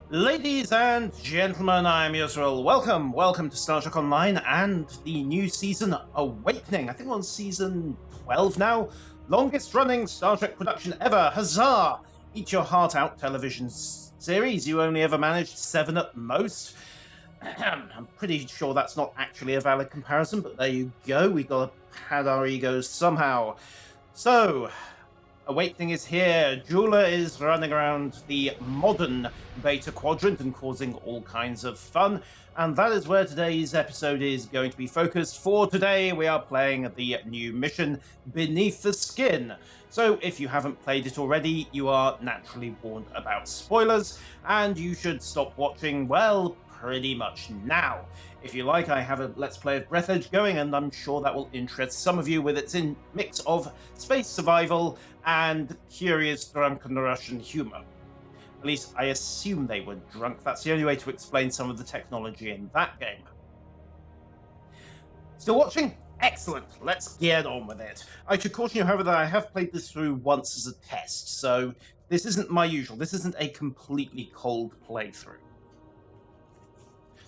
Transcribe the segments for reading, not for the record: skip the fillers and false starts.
Ladies and gentlemen, I'm Yusril. Welcome to Star Trek Online and the new season, Awakening. I think we're on season 12 now. Longest running Star Trek production ever. Huzzah! Eat your heart out television series. You only ever managed 7 at most. I'm pretty sure that's not actually a valid comparison, but there you go. We got to pad our egos somehow. So, Awakening is here. Jula is running around the modern Beta Quadrant and causing all kinds of fun. And that is where today's episode is going to be focused. For today, we are playing the new mission, Beneath the Skin. So if you haven't played it already, you are naturally warned about spoilers, and you should stop watching, well, pretty much now. If you like, I have a Let's Play of Breathedge going, and I'm sure that will interest some of you with its mix of space survival and curious drunken Russian humor. At least I assume they were drunk. That's the only way to explain some of the technology in that game. Still watching? Excellent. Let's get on with it. I should caution you, however, that I have played this through once as a test, so this isn't my usual. This isn't a completely cold playthrough.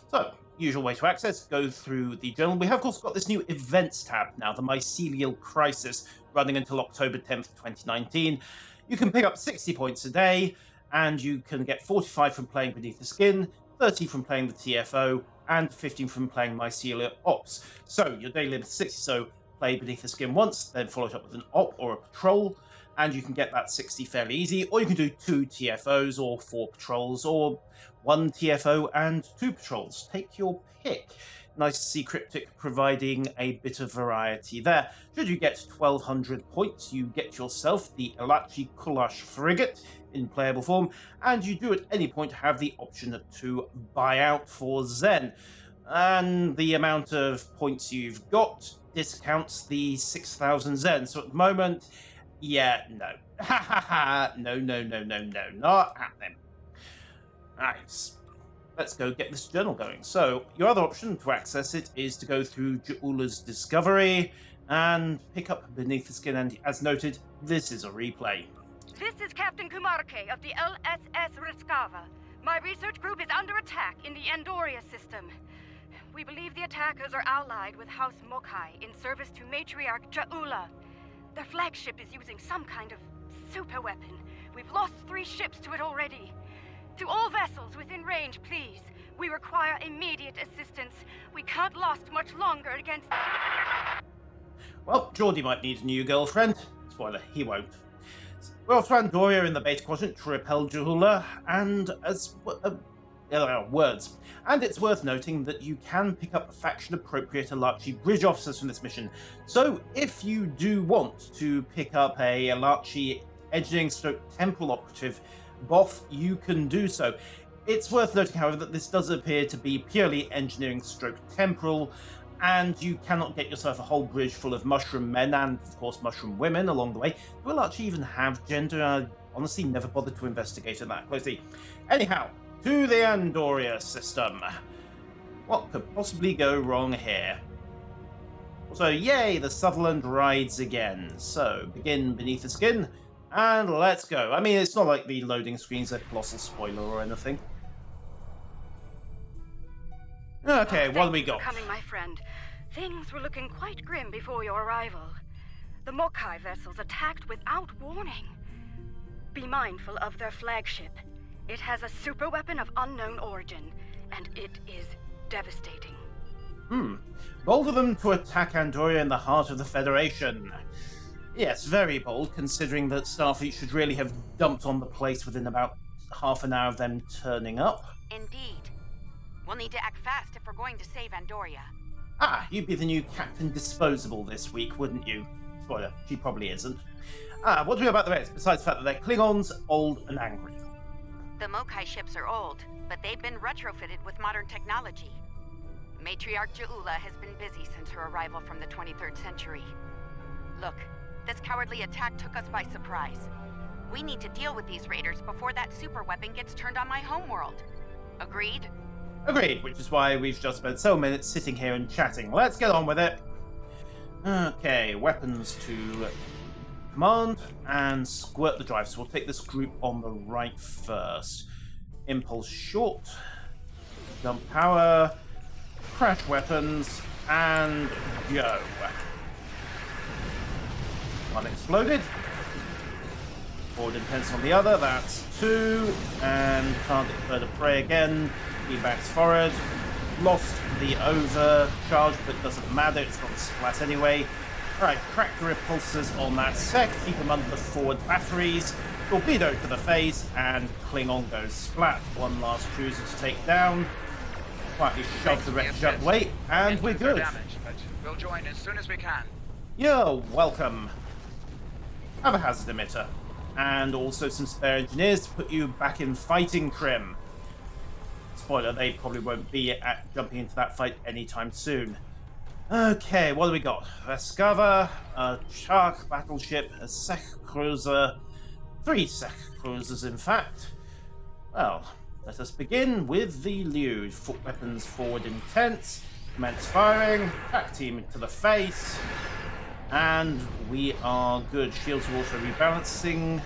So, usual way to access, go through the journal. We have, of course, got this new events tab now, the Mycelial Crisis, running until October 10th, 2019. You can pick up 60 points a day, and you can get 45 from playing Beneath the Skin, 30 from playing the TFO, and 15 from playing Mycelial Ops. So, your daily limit is 60, so play Beneath the Skin once, then follow it up with an Op or a Patrol, and you can get that 60 fairly easy, or you can do 2 TFOs or 4 patrols, or 1 TFO and 2 patrols. Take your pick. Nice to see Cryptic providing a bit of variety there. Should you get 1200 points, you get yourself the Elachi Kulash frigate in playable form, and you do at any point have the option to buy out for Zen. And the amount of points you've got discounts the 6,000 Zen. So at the moment, yeah, no. Ha ha ha. No, not happening. Nice. Let's go get this journal going. So, your other option to access it is to go through Jula's Discovery and pick up Beneath the Skin, and as noted, this is a replay. This is Captain Kumarke of the LSS Riskava. My research group is under attack in the Andoria system. We believe the attackers are allied with House Mokai in service to Matriarch Ja'ula. Their flagship is using some kind of super weapon. We've lost 3 ships to it already. To all vessels within range, please. We require immediate assistance. We can't last much longer against... Well, Geordie might need a new girlfriend. Spoiler, he won't. We're off to Andoria in the Beta Quadrant to repel Jula, and as... words. And it's worth noting that you can pick up faction-appropriate Elachi bridge officers from this mission. So if you do want to pick up a Elachi engineering/temporal operative Boff, you can do so. It's worth noting, however, that this does appear to be purely engineering/temporal, and you cannot get yourself a whole bridge full of mushroom men and, of course, mushroom women along the way. Do Elachi even have gender? I honestly never bothered to investigate it that closely. Anyhow, to the Andoria system. What could possibly go wrong here? So, yay, the Sutherland rides again. So, begin Beneath the Skin, and let's go. I mean, it's not like the loading screen's a colossal spoiler or anything. Okay, what do we got? Coming, my friend. Things were looking quite grim before your arrival. The Mokai vessels attacked without warning. Be mindful of their flagship. It has a super weapon of unknown origin, and it is devastating. Bold of them to attack Andoria in the heart of the Federation. Yes, very bold, considering that Starfleet should really have dumped on the place within about half an hour of them turning up. Indeed. We'll need to act fast if we're going to save Andoria. Ah, you'd be the new Captain Disposable this week, wouldn't you? Spoiler, she probably isn't. What do we know about the rest, besides the fact that they're Klingons, old and angry? The Mokai ships are old, but they've been retrofitted with modern technology. Matriarch Ja'ula has been busy since her arrival from the 23rd century. Look, this cowardly attack took us by surprise. We need to deal with these raiders before that super weapon gets turned on my homeworld. Agreed? Agreed, which is why we've just spent so minutes sitting here and chatting. Let's get on with it. Okay, weapons to command and squirt the drive. So we'll take this group on the right first. impulse short, jump power, crash weapons, and go. One exploded. Forward intense on the other, that's 2, and target bird of prey again, feedbacks forward. Lost the overcharge, but doesn't matter, it's got the splat anyway. Alright, crack the repulsors on that sec, keep them under the forward batteries, torpedo to the face, and Klingon goes splat. One last cruiser to take down. Quietly shove the wreckage up way, and we're good. But we'll join as soon as we can. You're welcome. Have a hazard emitter. And also some spare engineers to put you back in fighting trim. Spoiler, they probably won't be jumping into that fight anytime soon. Okay, what do we got? Vescava, a Shark battleship, a Sek cruiser, 3 Sek cruisers in fact. Well, let us begin with the Lude. Foot weapons forward intense, commence firing, attack team to the face. And we are good. Shields are also rebalancing.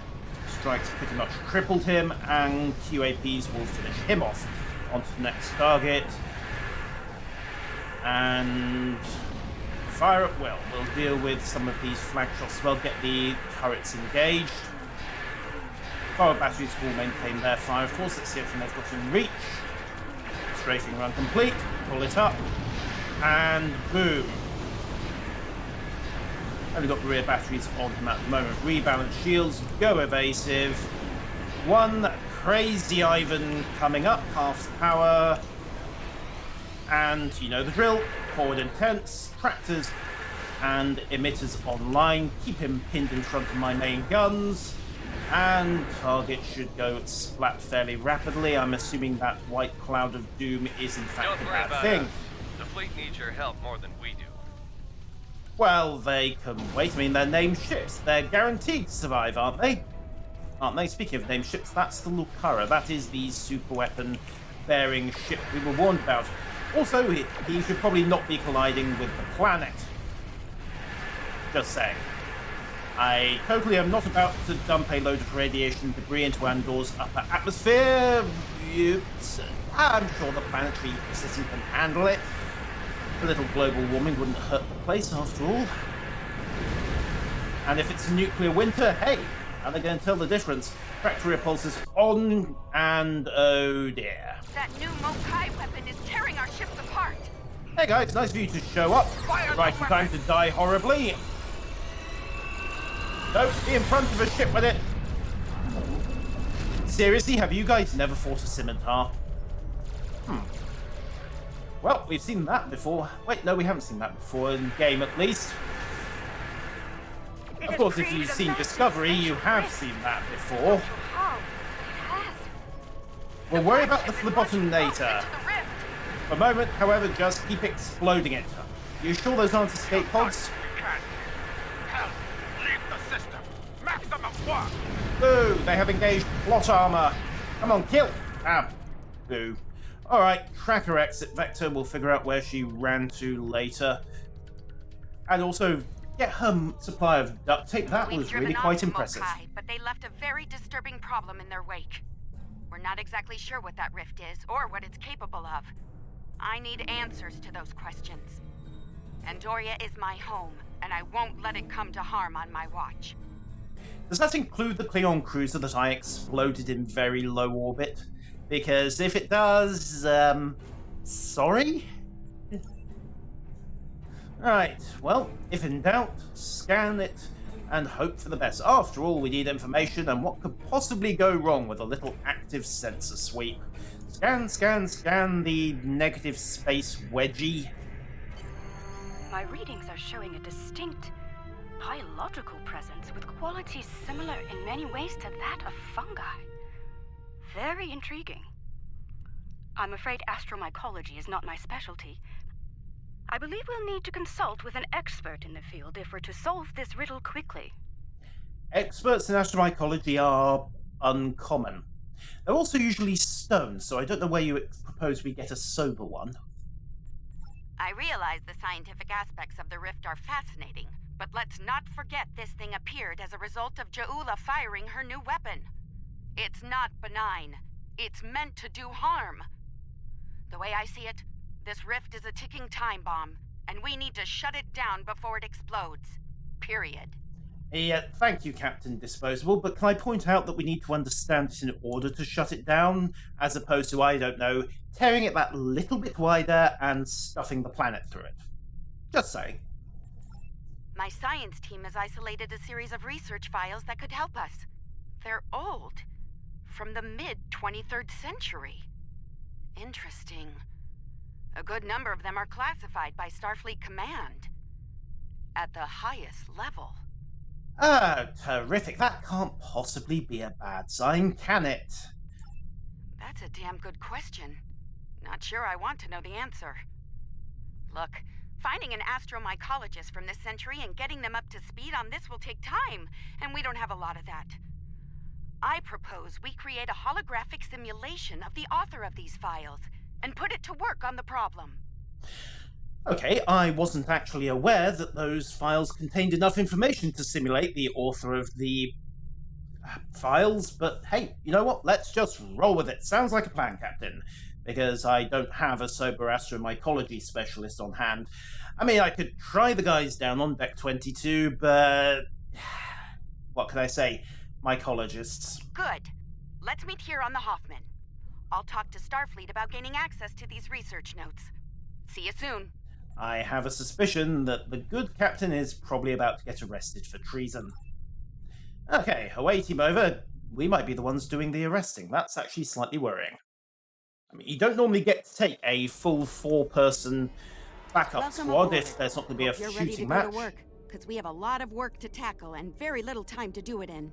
Strikes pretty much crippled him, and QAPs will finish him off. On to the next target. And fire at will. We'll deal with some of these flag shots as well, get the turrets engaged. Forward batteries will maintain their fire. Of course, let's see if they've got in reach. Strafing run complete. Pull it up. And boom. Only got the rear batteries on him at the moment. Rebalance shields, go evasive. One crazy Ivan coming up, half power. And you know the drill. Forward intense, tractors and emitters online. Keep him pinned in front of my main guns. And target should go splat fairly rapidly. I'm assuming that white cloud of doom is in fact a bad thing. The fleet needs your help more than we do. Well, they can wait. I mean, they're named ships. They're guaranteed to survive, aren't they? Aren't they? Speaking of named ships, that's the Lucara. That is the super weapon-bearing ship we were warned about. Also, he should probably not be colliding with the planet. Just saying. I totally am not about to dump a load of radiation debris into Andor's upper atmosphere. I'm sure the planetary system can handle it. A little global warming wouldn't hurt the place, after all. And if it's a nuclear winter, hey, how are they going to tell the difference? Factory repulsors on, and oh dear. That new Mokai weapon is tearing our ships apart. Hey guys, nice of you to show up. Right in time to die horribly. Don't be in front of a ship with it. Seriously, have you guys never fought a scimitar? Well, we've seen that before. Wait, no, we haven't seen that before, in game at least. Of course, if you've seen Discovery, you have seen that before. We'll worry about the phlebotomator. For a moment, however, just keep exploding it. You sure those aren't escape pods? Boo! They have engaged plot armor. Come on, kill! Ah, boo. Alright, track her exit vector. We'll figure out where she ran to later. And also, get her supply of duct tape. That was really quite impressive. Mokai, but they left a very disturbing problem in their wake. We're not exactly sure what that rift is, or what it's capable of. I need answers to those questions. Andoria is my home, and I won't let it come to harm on my watch. Does that include the Klingon cruiser that I exploded in very low orbit? Because if it does, sorry? Right, well, if in doubt, scan it and hope for the best. After all, we need information, and what could possibly go wrong with a little active sensor sweep? Scan, scan, scan the negative space wedgie. My readings are showing a distinct biological presence with qualities similar in many ways to that of fungi. Very intriguing. I'm afraid astromycology is not my specialty. I believe we'll need to consult with an expert in the field if we're to solve this riddle quickly. Experts in astromycology are uncommon. They're also usually stone, so I don't know where you propose we get a sober one. I realize the scientific aspects of the rift are fascinating, but let's not forget this thing appeared as a result of Ja'ula firing her new weapon. It's not benign, It's meant to do harm. The way I see it, this rift is a ticking time bomb, and we need to shut it down before it explodes. Period. Yeah, thank you, Captain Disposable, but can I point out that we need to understand it in order to shut it down, as opposed to, I don't know, tearing it that little bit wider and stuffing the planet through it? Just saying. My science team has isolated a series of research files that could help us. They're old. From the mid-23rd century. Interesting. A good number of them are classified by Starfleet Command. At the highest level. Ah, terrific. That can't possibly be a bad sign, can it? That's a damn good question. Not sure I want to know the answer. Look, finding an astromycologist from this century and getting them up to speed on this will take time, and we don't have a lot of that. I propose we create a holographic simulation of the author of these files and put it to work on the problem. Okay, I wasn't actually aware that those files contained enough information to simulate the author of the files, but hey, you know what? Let's just roll with it. Sounds like a plan, Captain, because I don't have a sober astromycology specialist on hand. I mean, I could try the guys down on Deck 22, but what can I say? Mycologists. Good. Let's meet here on the Hoffman. I'll talk to Starfleet about gaining access to these research notes. See you soon. I have a suspicion that the good captain is probably about to get arrested for treason. Okay, away, Team Over. We might be the ones doing the arresting. That's actually slightly worrying. I mean, you don't normally get to take a full 4-person backup squad if there's not going to be a shooting match. To work, because we have a lot of work to tackle and very little time to do it in.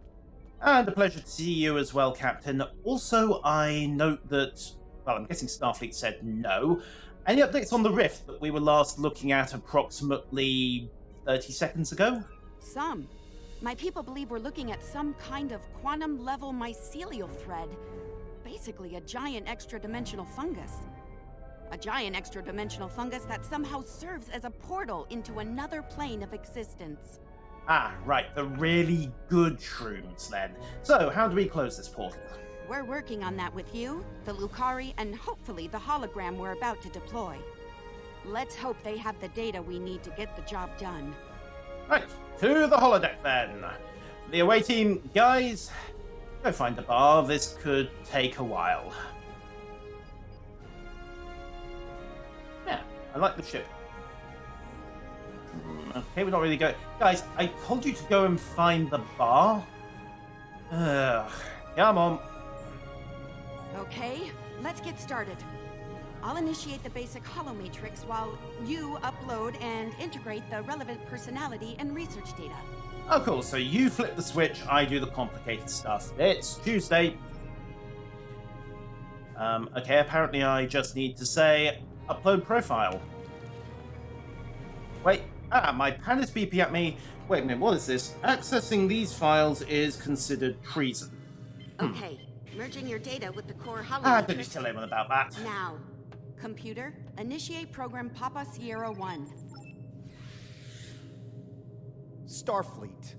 And a pleasure to see you as well, Captain. Also, I note that, well, I'm guessing Starfleet said no. Any updates on the rift that we were last looking at approximately 30 seconds ago? Some. My people believe we're looking at some kind of quantum-level mycelial thread. Basically a giant extra-dimensional fungus. A giant extra-dimensional fungus that somehow serves as a portal into another plane of existence. Ah, right, the really good shrooms, then. So, how do we close this portal? We're working on that with you, the Lukari, and hopefully the hologram we're about to deploy. Let's hope they have the data we need to get the job done. Right, to the holodeck then. The away team, guys, go find the bar. This could take a while. Yeah, I like the ship. Okay, we're not really going... Guys, I told you to go and find the bar. Come on. Okay, let's get started. I'll initiate the basic holomatrix while you upload and integrate the relevant personality and research data. Oh, cool. So you flip the switch, I do the complicated stuff. It's Tuesday. Okay, apparently I just need to say, upload profile. Wait, my pan is beeping at me. Wait a minute, what is this? Accessing these files is considered treason. Okay, merging your data with the core holomatrix. Don't you tell anyone about that. Now, computer, initiate program Papa Sierra 1. Starfleet.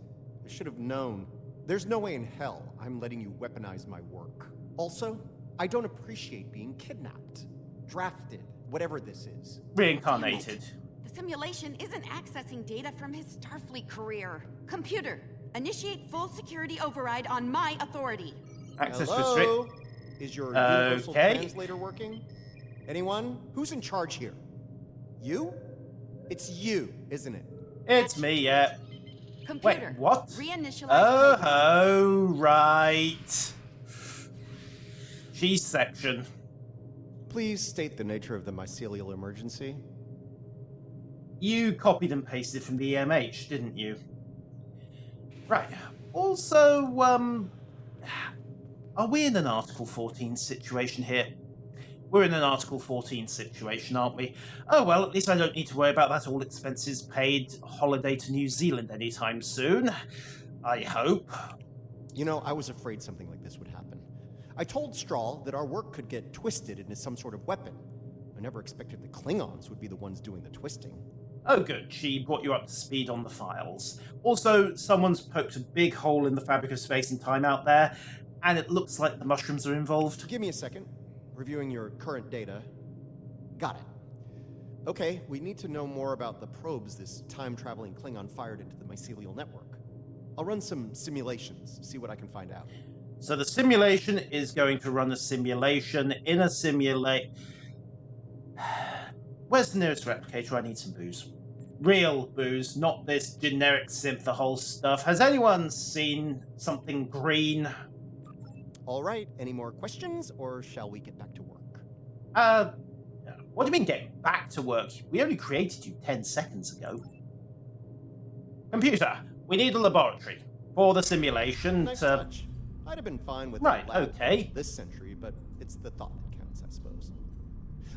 I should have known. There's no way in hell I'm letting you weaponize my work. Also, I don't appreciate being kidnapped, drafted, whatever this is. Reincarnated. The simulation isn't accessing data from his Starfleet career. Computer, initiate full security override on my authority. Access Hello? restrict. Is your universal Okay. translator working? Anyone? Who's in charge here? You? It's you, isn't it? It's me, yeah. Computer, Wait, what? reinitialize program. Oh, right. G-section. Please state the nature of the mycelial emergency. You copied and pasted from the EMH, didn't you? Right. Also, are we in an Article 14 situation here? We're in an Article 14 situation, aren't we? Oh, well, at least I don't need to worry about that all expenses paid holiday to New Zealand anytime soon. I hope. You know, I was afraid something like this would happen. I told Strahl that our work could get twisted into some sort of weapon. I never expected the Klingons would be the ones doing the twisting. Oh, good. She brought you up to speed on the files. Also, someone's poked a big hole in the fabric of space and time out there. and it looks like the mushrooms are involved. Give me a second. Reviewing your current data. Got it. Okay, we need to know more about the probes this time-traveling Klingon fired into the mycelial network. I'll run some simulations, see what I can find out. So the simulation is going to run a simulation in a simulate. Where's the nearest replicator? I need some booze. Real booze, not this generic synthahol stuff. Has anyone seen something green? All right, any more questions, or shall we get back to work? What do you mean get back to work? We only created you 10 seconds ago. Computer, we need a laboratory for the simulation Nice to... touch. I'd have been fine with Right, that lab okay. this century, but it's the thought that counts, I suppose.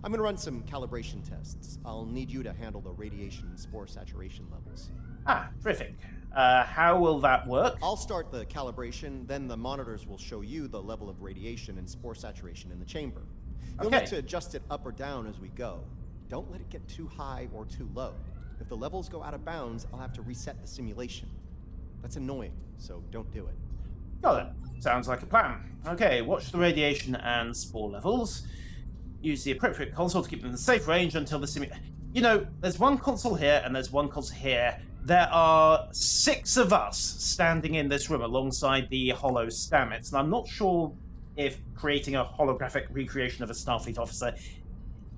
I'm gonna run some calibration tests. I'll need you to handle the radiation and spore saturation levels. Ah, terrific. How will that work? I'll start the calibration, then the monitors will show you the level of radiation and spore saturation in the chamber. You'll Okay. need to adjust it up or down as we go. Don't let it get too high or too low. If the levels go out of bounds, I'll have to reset the simulation. That's annoying, so don't do it. Got it. Sounds like a plan. Okay, watch the radiation and spore levels. Use the appropriate console to keep them in safe range until the You know, there's one console here and there's one console here. There are 6 of us standing in this room alongside the hollow Stamets, and I'm not sure if creating a holographic recreation of a Starfleet officer,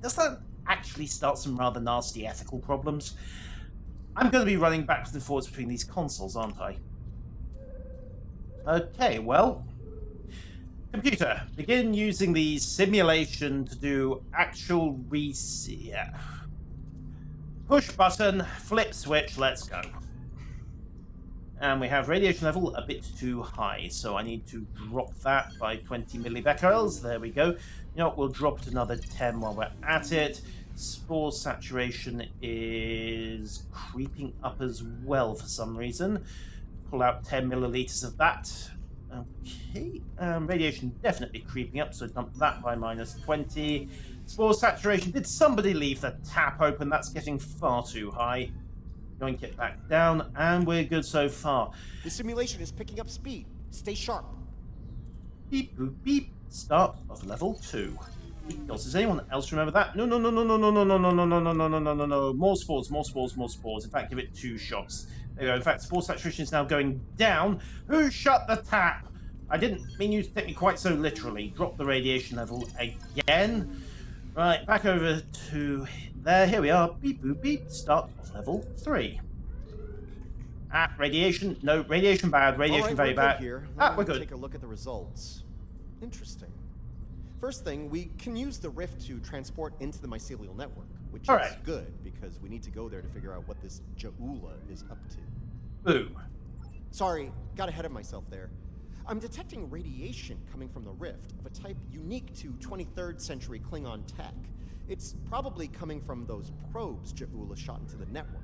does that actually start some rather nasty ethical problems? I'm going to be running backwards and forwards between these consoles, aren't I? Okay, well... Computer, begin using the simulation to do actual push button, flip switch, let's go. And we have radiation level a bit too high, so I need to drop that by 20 millibecquerels. There we go. You know what, we'll drop it another 10 while we're at it. Spore saturation is creeping up as well for some reason. Pull out 10 milliliters of that. Okay, radiation definitely creeping up, so dump that by minus 20. Spore saturation, did somebody leave the tap open? That's getting far too high. Yoink it back down, and we're good so far. The simulation is picking up speed. Stay sharp. Beep, boop, beep. Start of level 2. Does anyone else remember that? No. More spores. In fact, give it 2 shots. There you go. In fact, spore saturation is now going down. Who shut the tap? I didn't mean you to take me quite so literally. Drop the radiation level again. Right, back over to there. Here we are. Beep, boop, beep. Start of level 3. Ah, radiation. No, radiation bad. Radiation very bad. Here. We're good. Take a look at the results. Interesting. First thing, we can use the rift to transport into the mycelial network, which is good because we need to go there to figure out what this Ja'ula is up to. Boo. Sorry, got ahead of myself there. I'm detecting radiation coming from the rift of a type unique to 23rd century Klingon tech. It's probably coming from those probes Ja'ula shot into the network.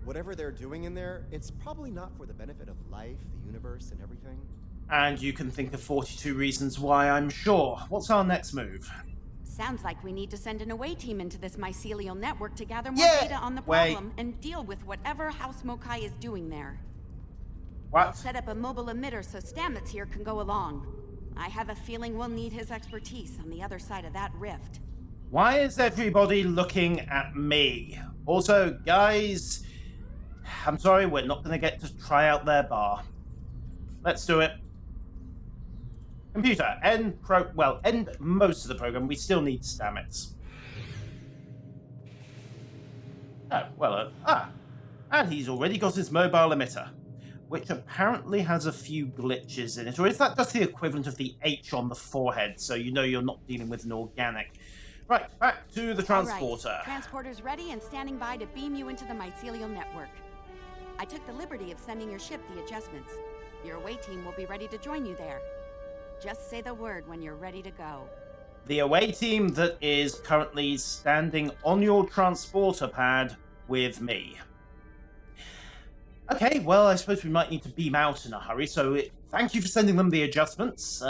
Whatever they're doing in there, it's probably not for the benefit of life, the universe, and everything. And you can think of 42 reasons why, I'm sure. What's our next move? Sounds like we need to send an away team into this mycelial network to gather more data on the Wait. problem and deal with whatever House Mokai is doing there. What? I'll set up a mobile emitter so Stamets here can go along. I have a feeling we'll need his expertise on the other side of that rift. Why is everybody looking at me? Also, guys, I'm sorry, we're not going to get to try out their bar. Let's do it. Computer, end most of the program. We still need Stamets. Oh, well, and he's already got his mobile emitter, which apparently has a few glitches in it. Or is that just the equivalent of the H on the forehead, so you know you're not dealing with an organic? Right, back to the transporter. All right. Transporter's ready and standing by to beam you into the mycelial network. I took the liberty of sending your ship the adjustments. Your away team will be ready to join you there. Just say the word when you're ready to go. The away team that is currently standing on your transporter pad with me. Okay, well, I suppose we might need to beam out in a hurry, so thank you for sending them the adjustments.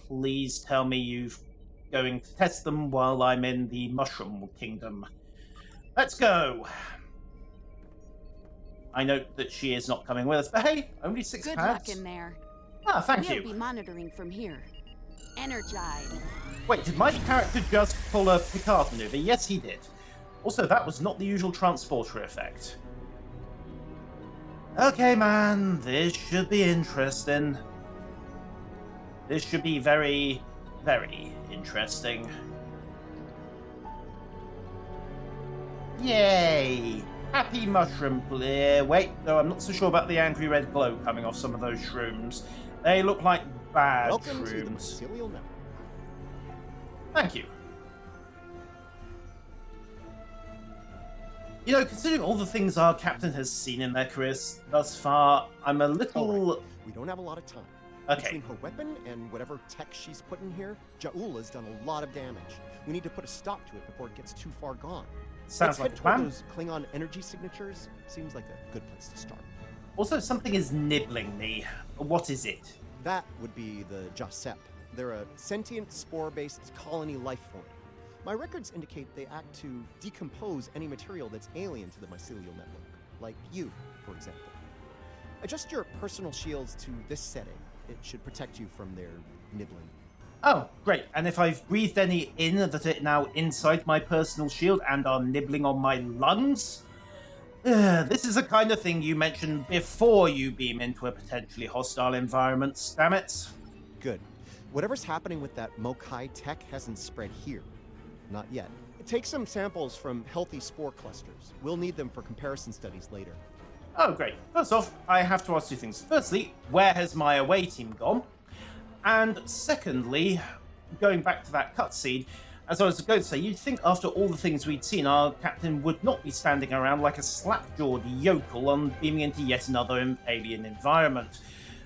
Please tell me you're going to test them while I'm in the Mushroom Kingdom. Let's go. I note that she is not coming with us, but hey, only 6 Good pads. luck in there. Ah, thank We'll you. be monitoring from here. Energize. Wait, did my character just pull a Picard maneuver? Yes, he did. Also, that was not the usual transporter effect. Okay, man, this should be interesting. This should be very, very interesting. Yay! Happy mushroom clear. Wait, no, I'm not so sure about the angry red glow coming off some of those shrooms. They look like bad Welcome to the shrooms. Mycelial Network. Thank you. You know, considering all the things our captain has seen in their careers thus far, I'm a little... We don't have a lot of time. Okay. Between her weapon and whatever tech she's put in here, Ja'ula's done a lot of damage. We need to put a stop to it before it gets too far gone. Sounds Let's like head a toward plan. those Klingon energy signatures. Seems like a good place to start. Also, something is nibbling me. What is it? That would be the Jasep. They're a sentient, spore-based colony life form. My records indicate they act to decompose any material that's alien to the mycelial network, like you, for example. Adjust your personal shields to this setting. It should protect you from their nibbling. Oh, great. And if I've breathed any in that are now inside my personal shield and are nibbling on my lungs? This is the kind of thing you mentioned before you beam into a potentially hostile environment, damn it. Good. Whatever's happening with that Mokai tech hasn't spread here. Not yet. Take some samples from healthy spore clusters. We'll need them for comparison studies later. Oh, great. First off, I have to ask two things. Firstly, where has my away team gone? And secondly, going back to that cutscene, as I was going to say, you'd think after all the things we'd seen, our captain would not be standing around like a slap-jawed yokel on beaming into yet another alien environment.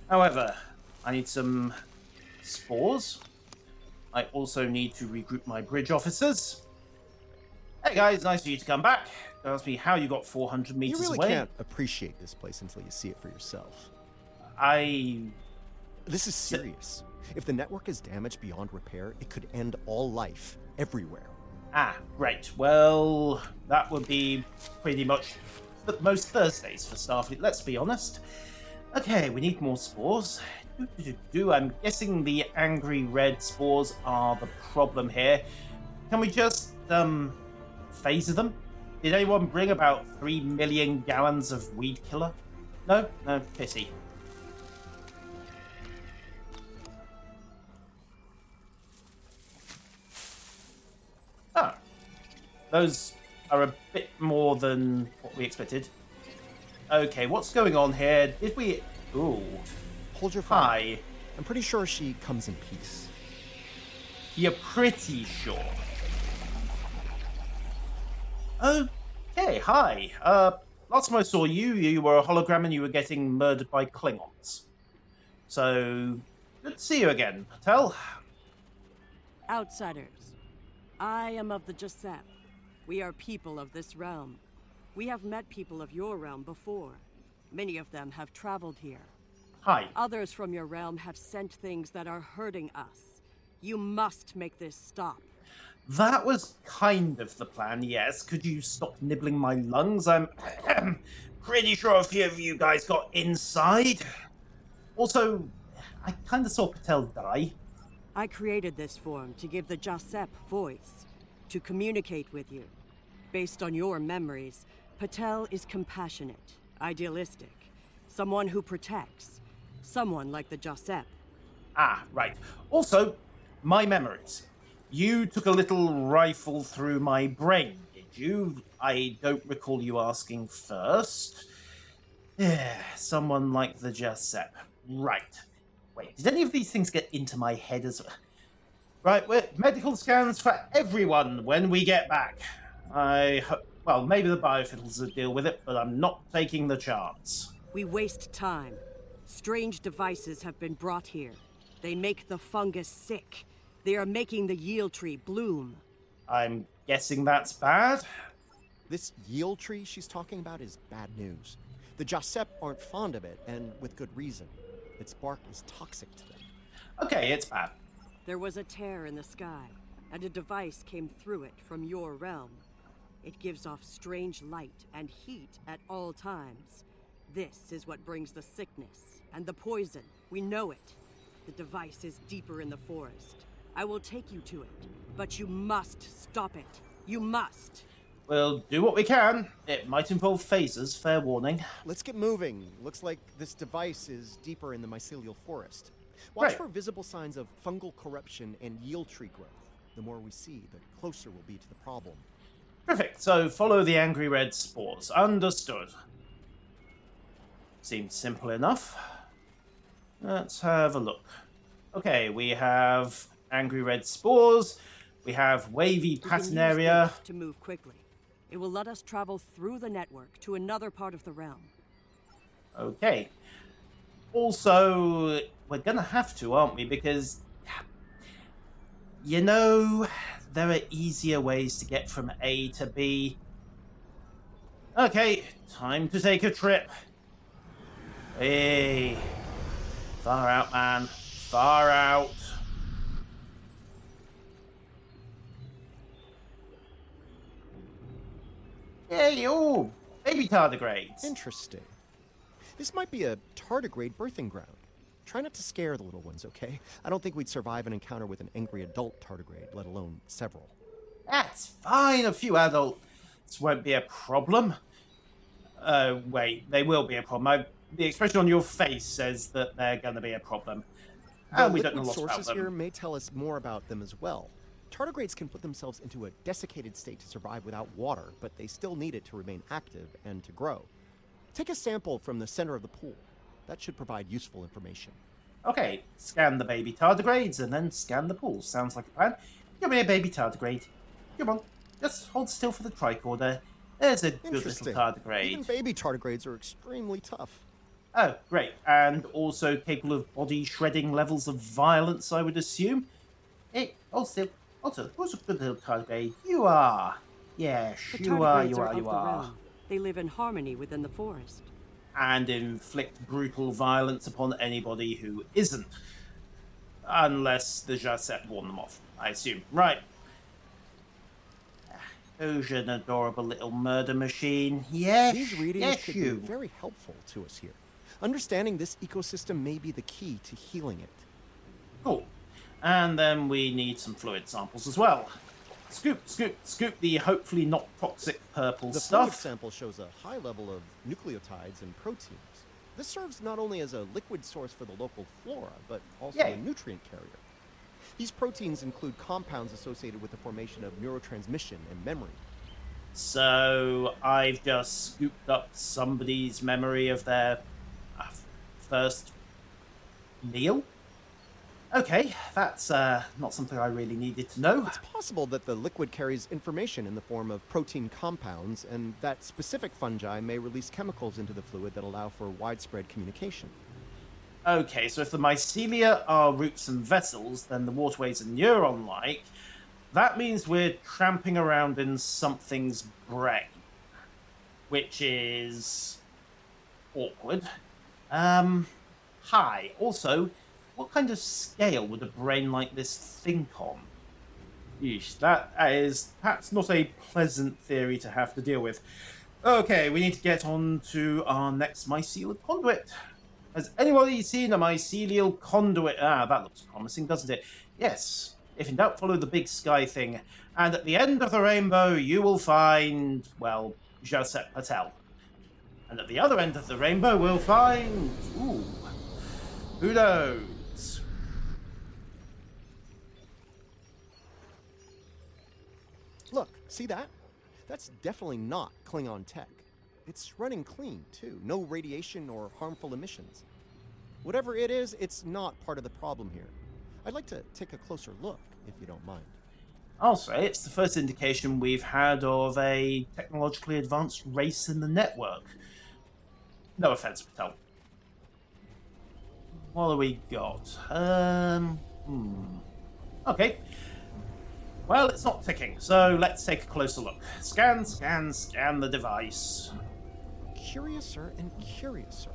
However, I need some spores. I also need to regroup my bridge officers. Hey guys, nice for you to come back. Ask me how you got 400 meters You really away. can't appreciate this place until you see it for yourself. This is serious. If the network is damaged beyond repair, it could end all life, everywhere. Ah, right. Well, that would be pretty much most Thursdays for Starfleet, let's be honest. Okay, we need more spores. I'm guessing the angry red spores are the problem here. Can we just, phaser them? Did anyone bring about 3 million gallons of weed killer? No? No, pity. Ah, those are a bit more than what we expected. Okay, what's going on here? Did we... Ooh. Hold your fire. Hi. I'm pretty sure she comes in peace. You're pretty sure. Okay, hi. Last time I saw you, you were a hologram and you were getting murdered by Klingons. So, good to see you again, Patel. Outsiders. I am of the Jasep. We are people of this realm. We have met people of your realm before. Many of them have traveled here. Hi. Others from your realm have sent things that are hurting us. You must make this stop. That was kind of the plan, yes. Could you stop nibbling my lungs? I'm pretty sure a few of you guys got inside. Also, I kind of saw Patel die. I created this form to give the Jasep voice, to communicate with you. Based on your memories, Patel is compassionate, idealistic, someone who protects, someone like the Jasep. Ah, right. Also, my memories. You took a little rifle through my brain, did you? I don't recall you asking first. Yeah, someone like the Jasep. Right. Wait, did any of these things get into my head as well? Right, we're medical scans for everyone when we get back. Well, maybe the biofiddles will deal with it, but I'm not taking the chance. We waste time. Strange devices have been brought here. They make the fungus sick. They are making the yield tree bloom. I'm guessing that's bad? This yield tree she's talking about is bad news. The Jasep aren't fond of it, and with good reason. Its bark is toxic to them. Okay, it's bad. There was a tear in the sky, and a device came through it from your realm. It gives off strange light and heat at all times. This is what brings the sickness and the poison We know it. The device is deeper in the forest. I will take you to it, but you must stop it. You must. We'll do what we can. It might involve phasers, fair warning. Let's get moving. Looks like this device is deeper in the mycelial forest. Watch Right. for visible signs of fungal corruption and yield tree growth. The more we see, the closer we'll be to the problem. Perfect. So follow the angry red spores. Understood. Seems simple enough. Let's have a look. Okay, we have angry red spores. We have wavy We can pattern use area. this to move quickly. It will let us travel through the network to another part of the realm. Okay. Also, we're gonna have to, aren't we? Because, you know, there are easier ways to get from A to B. Okay, time to take a trip. Hey. Far out, man. Far out. Yay, oh, baby tardigrades. Interesting. This might be a tardigrade birthing ground. Try not to scare the little ones, okay? I don't think we'd survive an encounter with an angry adult tardigrade, let alone several. That's fine, a few adults won't be a problem. Wait, they will be a problem. The expression on your face says that they're going to be a problem. And we don't know liquid lots about sources here them. may tell us more about them as well. Tardigrades can put themselves into a desiccated state to survive without water, but they still need it to remain active and to grow. Take a sample from the center of the pool. That should provide useful information. Okay, scan the baby tardigrades and then scan the pool. Sounds like a plan. Give me a baby tardigrade. Come on, just hold still for the tricorder. There's a good little Interesting. tardigrade. Even baby tardigrades are extremely tough. Oh, great. And also capable of body shredding levels of violence, I would assume. Hey, hold still. Also, who's a good little tardigrade? You are. Yes, The you are, tardigrades you are, of you the are. realm. They live in harmony within the forest. And inflict brutal violence upon anybody who isn't. Unless the Jacet warn them off, I assume. Right. Who's an adorable little murder machine? Yes, These readings yes, could you. be very helpful to us here. Understanding this ecosystem may be the key to healing it. Cool. And then we need some fluid samples as well. Scoop, scoop, scoop the hopefully not toxic purple The fluid stuff. sample shows a high level of nucleotides and proteins. This serves not only as a liquid source for the local flora, but also Yay. a nutrient carrier. These proteins include compounds associated with the formation of neurotransmission and memory. So I've just scooped up somebody's memory of their first meal. Okay, that's not something I really needed to know. It's possible that the liquid carries information in the form of protein compounds, and that specific fungi may release chemicals into the fluid that allow for widespread communication. Okay, so if the mycelia are roots and vessels, then the waterways are neuron-like. That means we're tramping around in something's brain, which is awkward. Hi. Also, what kind of scale would a brain like this think on? Yeesh, that is perhaps not a pleasant theory to have to deal with. Okay, we need to get on to our next mycelial conduit. Has anybody seen a mycelial conduit? Ah, that looks promising, doesn't it? Yes. If in doubt, follow the big sky thing. And at the end of the rainbow, you will find, well, Joseph Patel. And at the other end of the rainbow, we'll find... Ooh. Who knows? Look, see that? That's definitely not Klingon tech. It's running clean, too. No radiation or harmful emissions. Whatever it is, it's not part of the problem here. I'd like to take a closer look, if you don't mind. I'll say it's the first indication we've had of a technologically advanced race in the network. No offense, Patel. What have we got? Okay. Well, it's not ticking, so let's take a closer look. Scan, scan, scan the device. Curiouser and curiouser.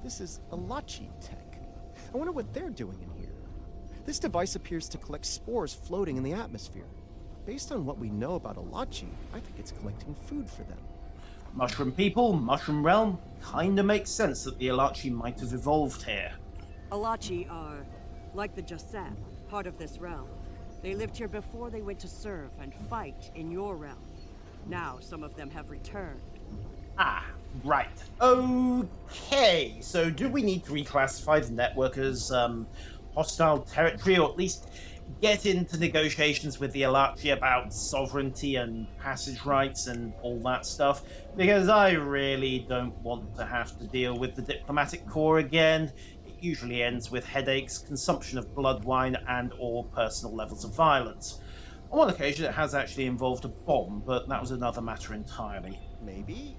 This is Alachi tech. I wonder what they're doing in here. This device appears to collect spores floating in the atmosphere. Based on what we know about Alachi, I think it's collecting food for them. Mushroom people, mushroom realm, kinda makes sense that the Alachi might have evolved here. Alachi are, like the Jasep, part of this realm. They lived here before they went to serve and fight in your realm. Now some of them have returned. Ah, right. Okay, so do we need to reclassify the network as hostile territory, or at least get into negotiations with the Alachi about sovereignty and passage rights and all that stuff? Because I really don't want to have to deal with the diplomatic corps again. It usually ends with headaches, consumption of blood wine, and or personal levels of violence. On one occasion it has actually involved a bomb, but that was another matter entirely. Maybe?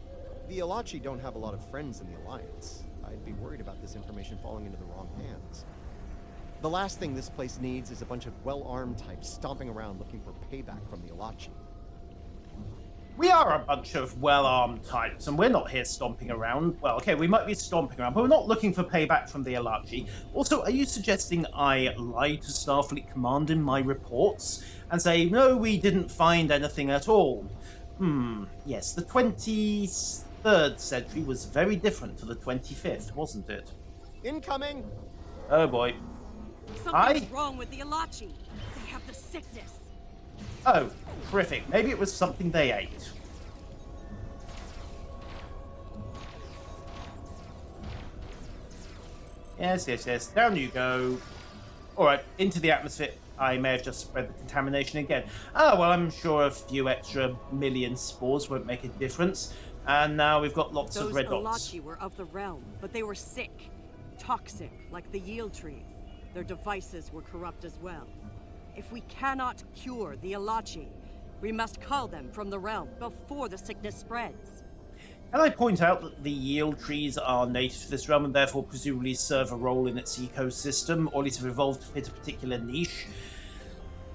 The Alachi don't have a lot of friends in the Alliance. I'd be worried about this information falling into the wrong hands. The last thing this place needs is a bunch of well-armed types stomping around looking for payback from the Alachi. We are a bunch of well-armed types, and we're not here stomping around. Well, okay, we might be stomping around, but we're not looking for payback from the Alachi. Also, are you suggesting I lie to Starfleet Command in my reports and say, no, we didn't find anything at all? Yes, the 23rd century was very different to the 25th, wasn't it? Incoming! Oh boy. Something's wrong with the Alachi. They have the sickness. Oh, terrific. Maybe it was something they ate. Yes. Down you go. Alright, into the atmosphere. I may have just spread the contamination again. Well, I'm sure a few extra million spores won't make a difference. And now we've got lots of red dots. Those Alachi were of the realm, but they were sick. Toxic, like the yield tree. Their devices were corrupt as well. If we cannot cure the Alachi, we must cull them from the realm before the sickness spreads. Can I point out that the yield trees are native to this realm and therefore presumably serve a role in its ecosystem, or at least have evolved to fit a particular niche?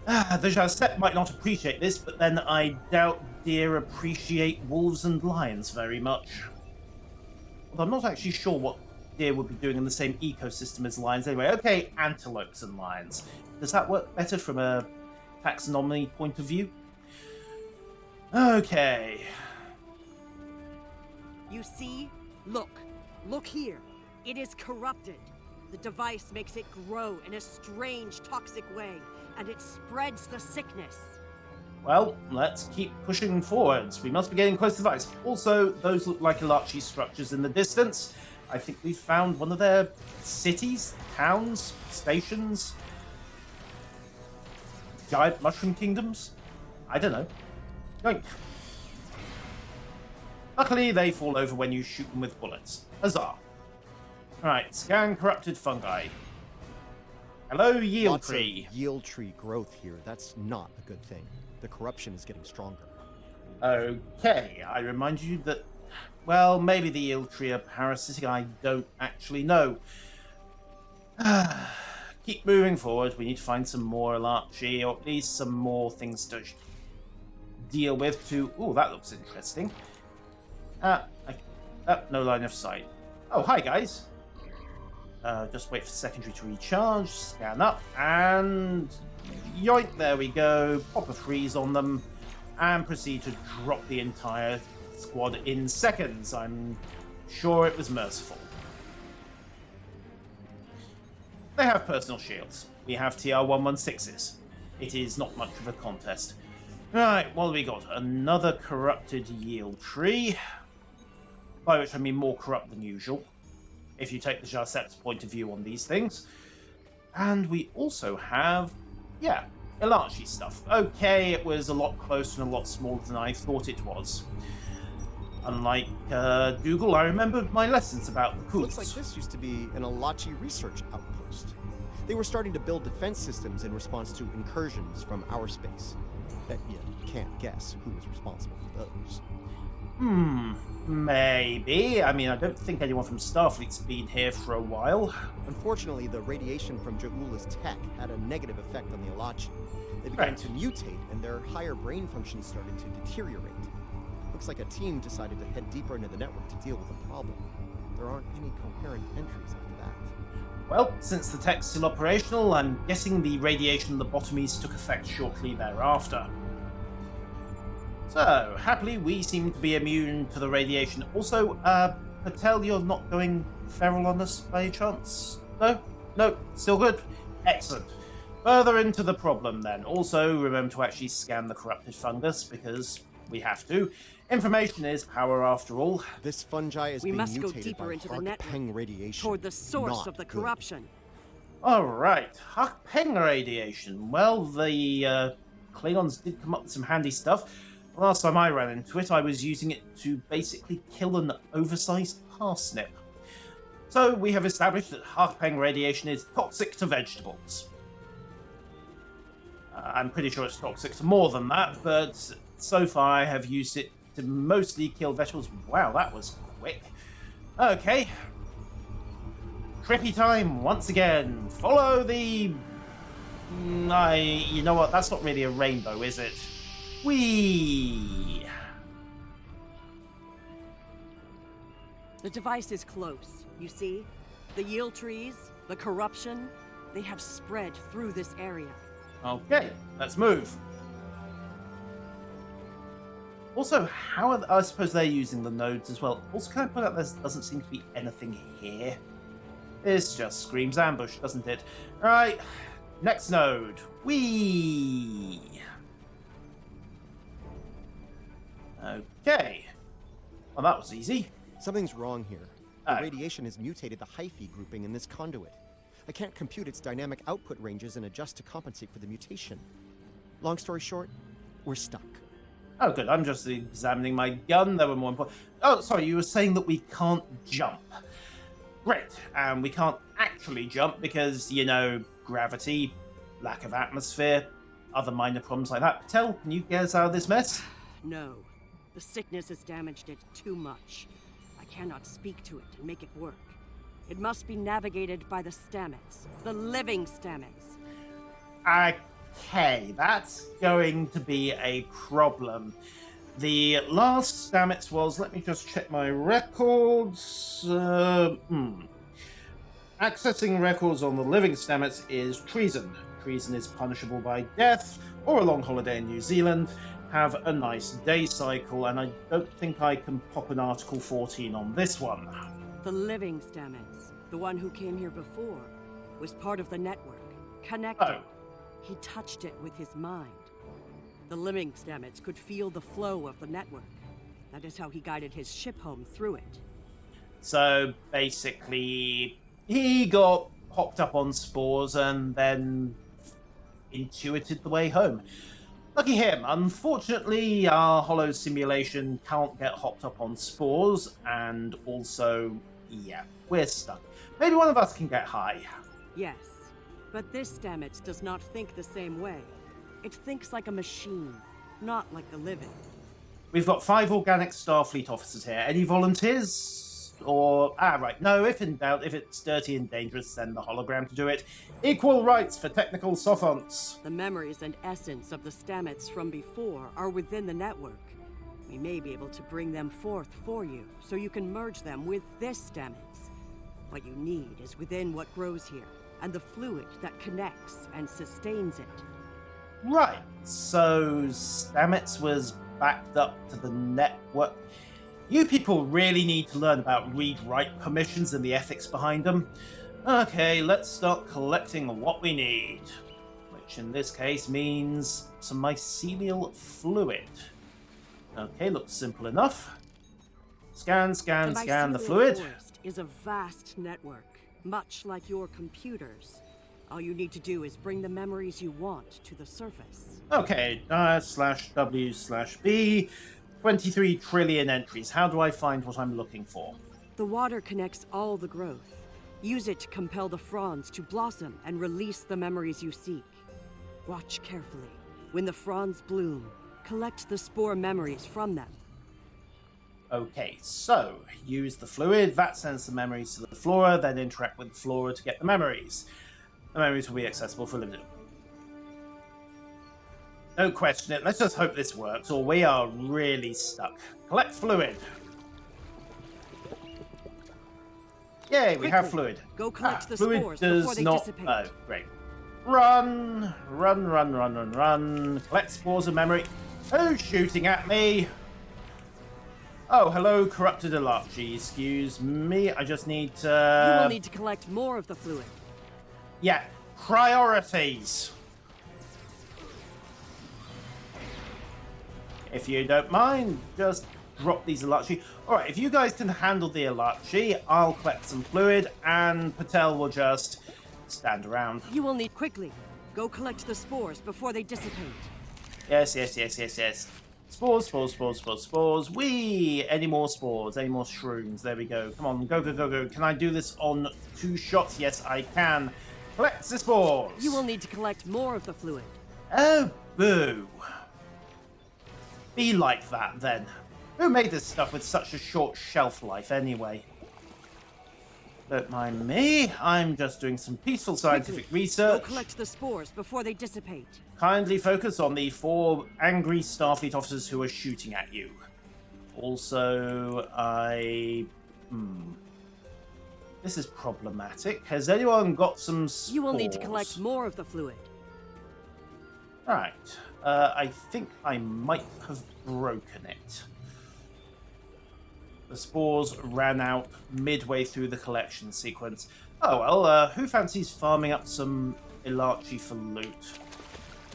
The Jasep might not appreciate this, but then I doubt deer appreciate wolves and lions very much. Although I'm not actually sure what deer would be doing in the same ecosystem as lions anyway. Okay, antelopes and lions. Does that work better from a taxonomy point of view? Okay. You see? Look here. It is corrupted. The device makes it grow in a strange, toxic way, and it spreads the sickness. Well, let's keep pushing forwards. We must be getting close to the device. Also, those look like Alachi structures in the distance. I think we've found one of their cities, towns, stations, giant mushroom kingdoms. I don't know. Yoink. Luckily, they fall over when you shoot them with bullets. Huzzah. Alright, scan corrupted fungi. Hello, yield Lots tree. of yield tree growth here. That's not a good thing. The corruption is getting stronger. Okay, I remind you that, well, maybe the yield tree are parasitic. I don't actually know. Keep moving forward. We need to find some more Alachi, or at least some more things to deal with to... Oh, that looks interesting. No line of sight. Oh, hi, guys. Just wait for secondary to recharge, scan up, and yoink, there we go. Pop a freeze on them, and proceed to drop the entire squad in seconds. I'm sure it was merciful. They have personal shields. We have TR-116s. It is not much of a contest. Right, what have we got? Another corrupted yield tree. By which I mean more corrupt than usual, if you take the Jasep's point of view on these things. And we also have, yeah, Alachi stuff. Okay, it was a lot closer and a lot smaller than I thought it was. Unlike Dougal, I remembered my lessons about the Kooks. Looks like this used to be an Alachi research outpost. They were starting to build defense systems in response to incursions from our space. Bet you can't guess who was responsible for those. Maybe. I mean, I don't think anyone from Starfleet's been here for a while. Unfortunately, the radiation from Ja'ula's tech had a negative effect on the Alachi. They began to mutate, and their higher brain functions started to deteriorate. Looks like a team decided to head deeper into the network to deal with the problem. There aren't any coherent entries after that. Well, since the tech's still operational, I'm guessing the radiation lobotomies took effect shortly thereafter. So, happily, we seem to be immune to the radiation. Also, Patel, you're not going feral on us by any chance? No? Nope, still good. Excellent. Further into the problem then. Also, remember to actually scan the corrupted fungus, because we have to. Information is power after all. This fungi is We being must go mutated deeper by into the Hark network, Peng radiation. toward the source Not of the good. corruption. Alright, Hark Peng radiation. Well, the Klingons did come up with some handy stuff. Last time I ran into it, I was using it to basically kill an oversized parsnip. So we have established that Hark Peng radiation is toxic to vegetables. I'm pretty sure it's toxic to more than that, but so far I have used it to mostly kill vegetables. Wow, that was quick. Okay. Trippy time once again. Follow the... you know what, that's not really a rainbow, is it? Whee! The device is close, you see? The yield trees, the corruption, they have spread through this area. Okay, let's move. Also, how are I suppose they're using the nodes as well. Also, can I point out there doesn't seem to be anything here? This just screams ambush, doesn't it? Alright, next node. Whee! Okay. Well, that was easy. Something's wrong here. The Oh. radiation has mutated the hyphae grouping in this conduit. I can't compute its dynamic output ranges and adjust to compensate for the mutation. Long story short, we're stuck. Oh, good. I'm just examining my gun. There were more important... Oh, sorry, you were saying that we can't jump. Great. And we can't actually jump because, you know, gravity, lack of atmosphere, other minor problems like that. Patel, can you get us out of this mess? No, the sickness has damaged it too much. I cannot speak to it and make it work. It must be navigated by the Stamets, the living Stamets. Okay, that's going to be a problem. The last Stamets was, let me just check my records. Accessing records on the living Stamets is treason. Treason is punishable by death or a long holiday in New Zealand. Have a nice day cycle, and I don't think I can pop an Article 14 on this one. The living Stamets, the one who came here before, was part of the network, connected. Oh. He touched it with his mind. The living Stamets could feel the flow of the network. That is how he guided his ship home through it. So basically, he got hopped up on spores and then intuited the way home. Lucky him. Unfortunately, our Hollow simulation can't get hopped up on spores, and also, yeah, we're stuck. Maybe one of us can get high. Yes, but this Stamets does not think the same way. It thinks like a machine, not like the living. We've got 5 organic Starfleet officers here. Any volunteers? Or, right, no, if in doubt, if it's dirty and dangerous, send the hologram to do it. Equal rights for technical sophonts. The memories and essence of the Stamets from before are within the network. We may be able to bring them forth for you, so you can merge them with this Stamets. What you need is within what grows here, and the fluid that connects and sustains it. Right, so Stamets was backed up to the network. You people really need to learn about read-write permissions and the ethics behind them. Okay, let's start collecting what we need. Which in this case means some mycelial fluid. Okay, looks simple enough. Scan the mycelial fluid. forest is a vast network, much like your computers. All you need to do is bring the memories you want to the surface. Okay, /W/B, 23 trillion entries. How do I find what I'm looking for? The water connects all the growth. Use it to compel the fronds to blossom and release the memories you seek. Watch carefully. When the fronds bloom, collect the spore memories from them. Okay, so use the fluid, that sends the memories to the flora, then interact with the flora to get the memories. The memories will be accessible for limited. Don't question it, let's just hope this works, or we are really stuck. Collect fluid. Yay, we have fluid. Go collect the fluid spores does before they not... dissipate. Oh, great. Run! Collect spores of memory. Who's shooting at me? Oh, hello, corrupted Alarchi. Excuse me, I just need to... You will need to collect more of the fluid. Yeah, priorities. If you don't mind, just drop these Alachi. Alright, if you guys can handle the Alachi, I'll collect some fluid, and Patel will just stand around. You will need quickly. Go collect the spores before they dissipate. Yes. Spores. Any more spores? Any more shrooms? There we go. Come on, go. Can I do this on 2 shots? Yes, I can. Collect the spores. You will need to collect more of the fluid. Oh, boo. Be like that, then. Who made this stuff with such a short shelf life, anyway? Don't mind me. I'm just doing some peaceful scientific research. Go collect the spores before they dissipate. Kindly focus on the 4 angry Starfleet officers who are shooting at you. Also, This is problematic. Has anyone got some spores? You will need to collect more of the fluid. Right. I think I might have broken it. The spores ran out midway through the collection sequence. Oh well, who fancies farming up some Ilachi for loot?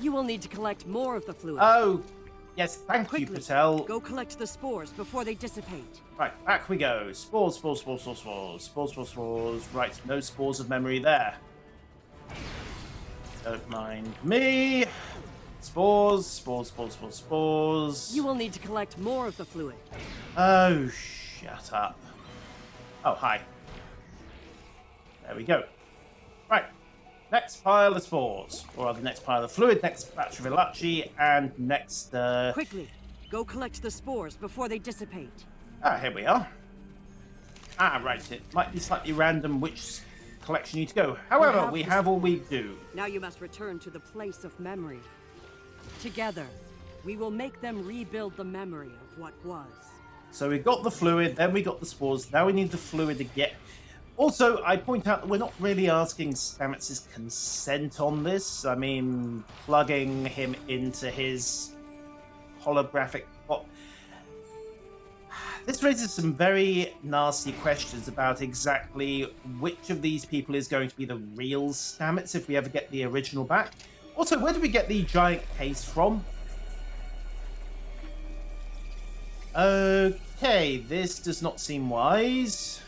You will need to collect more of the fluid. Oh, yes, thank Quickly, you, Patel. go collect the spores before they dissipate. Right, back we go. Spores. Right, no spores of memory there. Don't mind me. Spores. You will need to collect more of the fluid. Oh, shut up. Oh, hi. There we go. Right. Next pile of spores. Or rather, next pile of fluid, next batch of Ilachi, and next, Quickly, go collect the spores before they dissipate. here we are. Right. It might be slightly random which collection you need to go. However, we have all we do. Now you must return to the place of memory. Together, we will make them rebuild the memory of what was. So we got the fluid, then we got the spores, now we need the fluid again. Also, I point out that we're not really asking Stamets' consent on this. I mean, plugging him into his holographic... This raises some very nasty questions about exactly which of these people is going to be the real Stamets if we ever get the original back. Also, where did we get the giant case from? Okay, this does not seem wise.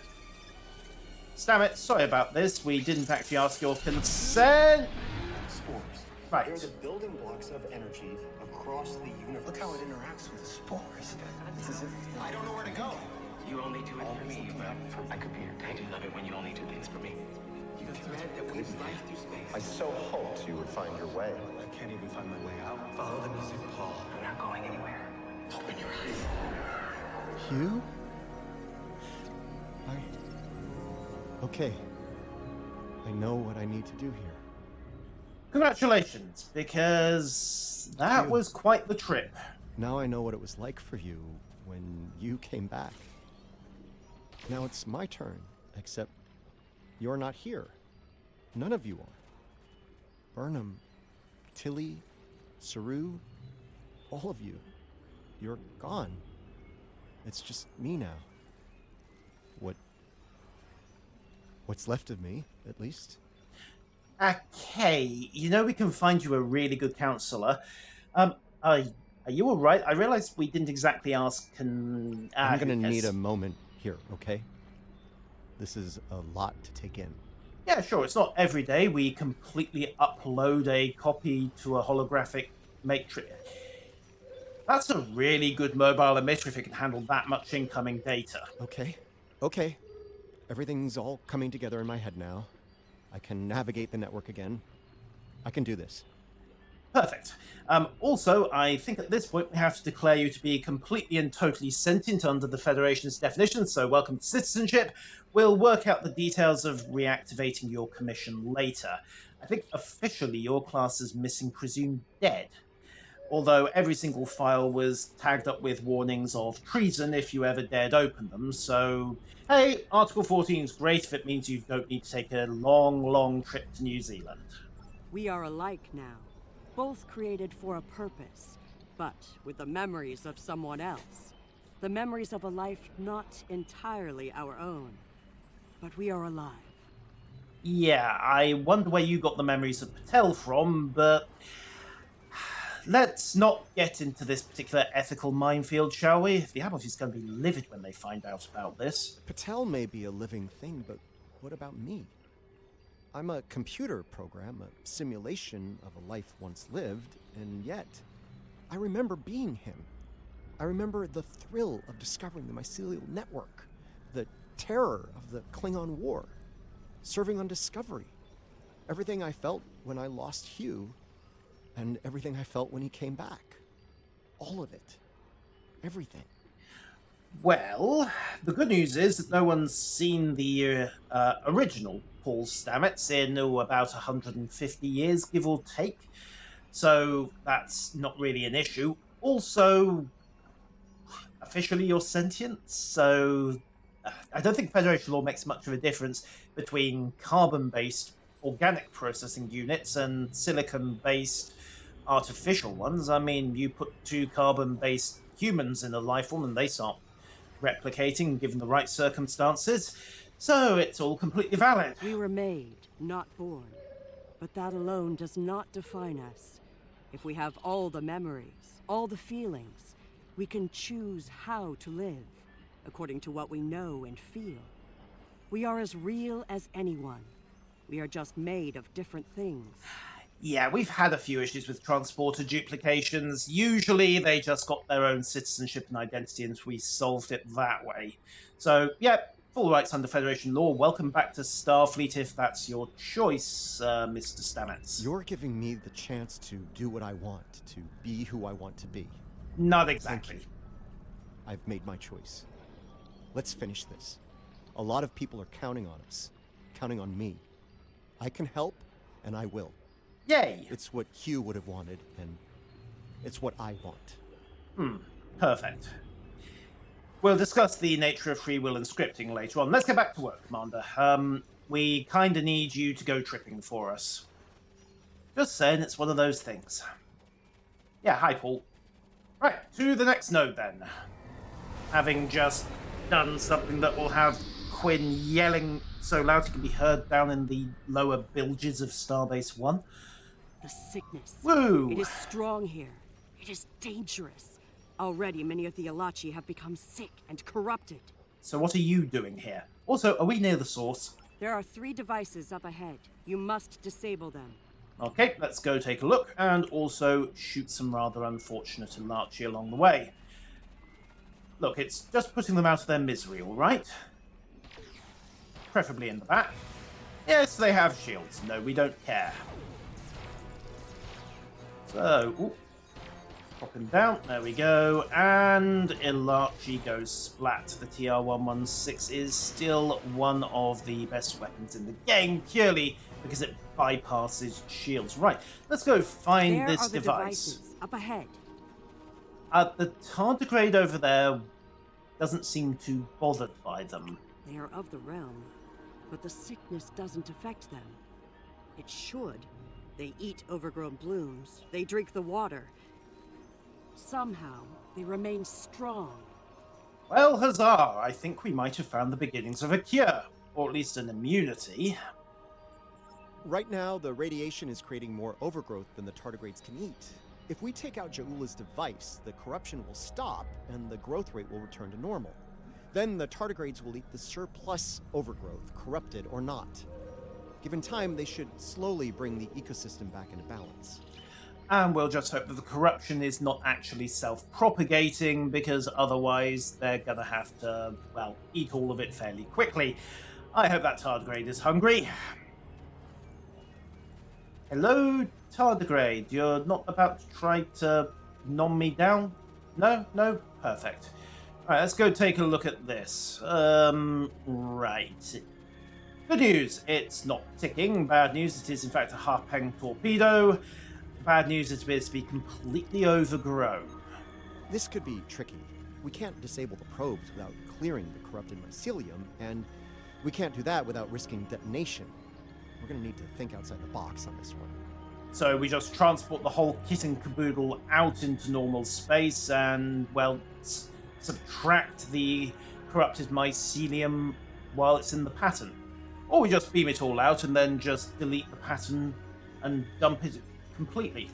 Stamets, sorry about this. We didn't actually ask your consent. Spores. Right. They're the building blocks of energy across the universe. Look how it interacts with the spores. It's as if I don't know where to go. You only do it for me, but I could be your dad. I love it when you only do things for me. The thread that weaves life through space. I so hoped you would find your way. I can't even find my way out. Follow the music, Paul. I'm not going anywhere. Open your eyes. Hugh? Okay. I know what I need to do here. Congratulations, because that was quite the trip. Now I know what it was like for you when you came back. Now it's my turn, except you're not here. None of you are. Burnham, Tilly, Saru, all of you. You're gone. It's just me now. What's left of me, at least. Okay, you know we can find you a really good counselor. Are you all right? I realized we didn't exactly ask. I'm gonna need a moment here, okay? This is a lot to take in. Yeah, sure. It's not every day we completely upload a copy to a holographic matrix. That's a really good mobile emitter if it can handle that much incoming data. Okay. Everything's all coming together in my head now. I can navigate the network again. I can do this. Perfect. Also, I think at this point we have to declare you to be completely and totally sentient under the Federation's definition, so welcome to citizenship. We'll work out the details of reactivating your commission later. I think officially your class is missing presumed dead, although every single file was tagged up with warnings of treason if you ever dared open them, so hey, Article 14 is great if it means you don't need to take a long trip to New Zealand. We are alike now, both created for a purpose, but with the memories of someone else. The memories of a life not entirely our own. But we are alive. Yeah, I wonder where you got the memories of Patel from, but let's not get into this particular ethical minefield, shall we? The Abbot is going to be livid when they find out about this. Patel may be a living thing, but what about me? I'm a computer program, a simulation of a life once lived, and yet, I remember being him. I remember the thrill of discovering the mycelial network, the terror of the Klingon War, serving on Discovery, everything I felt when I lost Hugh, and everything I felt when he came back. All of it. Everything. Well, the good news is that no one's seen the original Paul Stamets in about 150 years, give or take. So that's not really an issue. Also, officially you're sentient, so I don't think Federation law makes much of a difference between carbon-based organic processing units and silicon-based artificial ones. I mean, you put two carbon-based humans in a life form and they start replicating given the right circumstances, so it's all completely valid. We were made, not born. But that alone does not define us. If we have all the memories, all the feelings, we can choose how to live, according to what we know and feel. We are as real as anyone. We are just made of different things. Yeah, we've had a few issues with transporter duplications. Usually they just got their own citizenship and identity and we solved it that way. So, yeah, full rights under Federation law. Welcome back to Starfleet if that's your choice, Mr. Stamets. You're giving me the chance to do what I want, to be who I want to be. Not exactly. Thank you. I've made my choice. Let's finish this. A lot of people are counting on us, counting on me. I can help, and I will. Yay! It's what Hugh would have wanted, and it's what I want. Perfect. We'll discuss the nature of free will and scripting later on. Let's get back to work, Commander. We kind of need you to go tripping for us. Just saying, it's one of those things. Yeah, hi, Paul. Right, to the next node, then. Having just done something that will have Quinn yelling so loud he can be heard down in the lower bilges of Starbase 1. The sickness. Woo! It is strong here. It is dangerous. Already, many of the Alachi have become sick and corrupted. So what are you doing here? Also, are we near the source? There are 3 devices up ahead. You must disable them. Okay, let's go take a look, and also shoot some rather unfortunate Alachi along the way. Look, it's just putting them out of their misery, all right? Preferably in the back. Yes, they have shields. No, we don't care. So, ooh, pop him down. There we go. And Ilachi goes splat. The TR-116 is still one of the best weapons in the game, purely because it bypasses shields. Right, let's go find There this are the device. devices up ahead. The tardigrade over there doesn't seem too bothered by them. They are of the realm, but the sickness doesn't affect them. It should. They eat overgrown blooms. They drink the water. Somehow, they remain strong. Well, huzzah! I think we might have found the beginnings of a cure, or at least an immunity. Right now, the radiation is creating more overgrowth than the tardigrades can eat. If we take out Ja'ula's device, the corruption will stop, and the growth rate will return to normal. Then the tardigrades will eat the surplus overgrowth, corrupted or not. Given time, they should slowly bring the ecosystem back into balance. And we'll just hope that the corruption is not actually self-propagating, because otherwise they're gonna have to, well, eat all of it fairly quickly. I hope that tardigrade is hungry. Hello, tardigrade. You're not about to try to nom me down? No? No? Perfect. Alright, let's go take a look at this. Right. Good news, it's not ticking. Bad news, it is in fact a Harpeng torpedo. Bad news, it appears to be completely overgrown. This could be tricky. We can't disable the probes without clearing the corrupted mycelium, and we can't do that without risking detonation. We're gonna need to think outside the box on this one. So we just transport the whole kit and caboodle out into normal space and, well, subtract the corrupted mycelium while it's in the pattern. Or we just beam it all out and then just delete the pattern and dump it completely.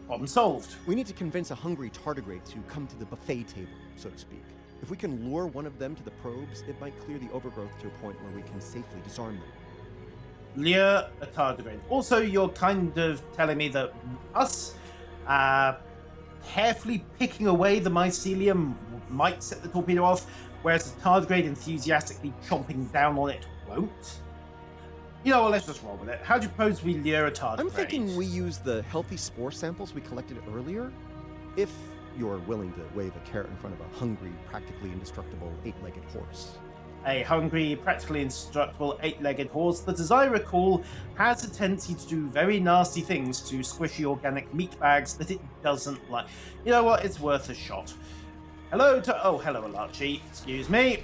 Problem solved. We need to convince a hungry tardigrade to come to the buffet table, so to speak. If we can lure one of them to the probes, it might clear the overgrowth to a point where we can safely disarm them. Lure a tardigrade. Also, you're kind of telling me that us carefully picking away the mycelium might set the torpedo off, whereas the tardigrade enthusiastically chomping down on it won't? You know what, let's just roll with it. How do you propose we lure a tardigrade? I'm thinking we use the healthy spore samples we collected earlier. If you're willing to wave a carrot in front of a hungry, practically indestructible, 8-legged horse. A hungry, practically indestructible 8-legged horse that, as I recall, has a tendency to do very nasty things to squishy organic meat bags that it doesn't like. You know what? It's worth a shot. Hello, Alarchi. Excuse me.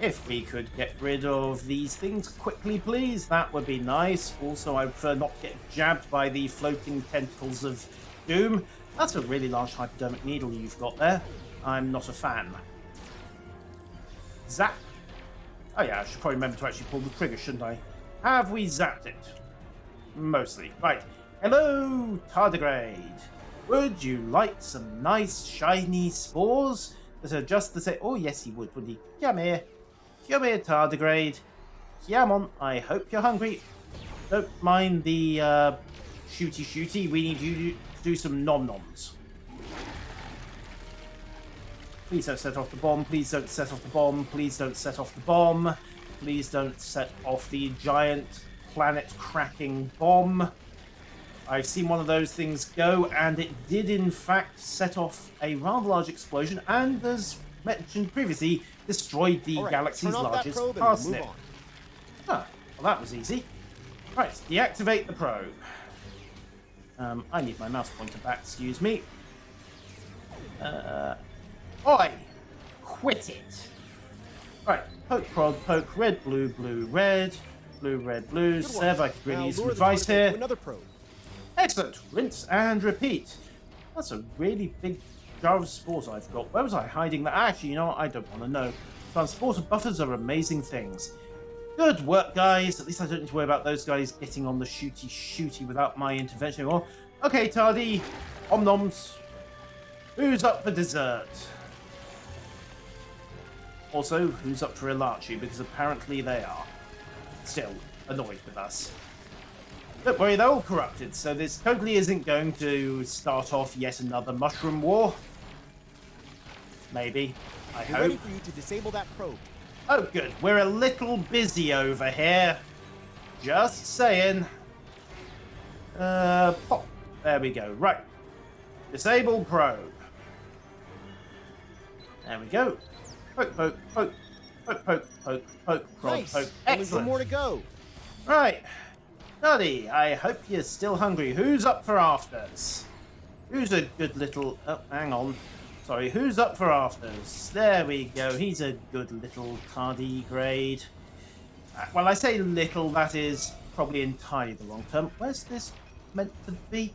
If we could get rid of these things quickly, please, that would be nice. Also, I prefer not to get jabbed by the floating tentacles of doom. That's a really large hypodermic needle you've got there. I'm not a fan. Zap. Oh yeah, I should probably remember to actually pull the trigger, shouldn't I? Have we zapped it? Mostly. Right. Hello, tardigrade. Would you like some nice, shiny spores that are just the same? Oh, yes, he would, wouldn't he? Come here. Come here, tardigrade. Come on. I hope you're hungry. Don't mind the shooty. We need you to do some nom-noms. Please don't set off the bomb. Please don't set off the bomb. Please don't set off the bomb. Please don't set off the giant planet-cracking bomb. I've seen one of those things go, and it did in fact set off a rather large explosion, and as mentioned previously, destroyed the galaxy's largest parsnip. Ah, well that was easy. Right, deactivate the probe. I need my mouse pointer back, excuse me. Oi! Quit it! Right, poke, prod, poke, red, blue, blue, red, blue. Sev, I could really use some advice here. Another probe. Excellent! Rinse and repeat. That's a really big jar of spores I've got. Where was I hiding that? Actually, you know what? I don't want to know. Transporter buffers are amazing things. Good work, guys. At least I don't need to worry about those guys getting on the shooty without my intervention anymore. Okay, Tardy. Om-noms. Who's up for dessert? Also, who's up for Ilachi? Because apparently they are. Still annoyed with us. Don't worry, they're all corrupted, so this totally isn't going to start off yet another mushroom war. Maybe. I hope. Ready for you to disable that probe. Oh, good. We're a little busy over here. Just saying. Pop. There we go. Right. Disable probe. There we go. Poke, poke, poke. Poke, poke, poke, poke, prod, Nice. poke. Only Excellent. one more to go. Right. Noddy, I hope you're still hungry. Who's up for afters? Who's a good little... Oh, hang on. Sorry, who's up for afters? There we go. He's a good little tardigrade. Well, I say little, that is probably entirely the wrong term. Where's this meant to be?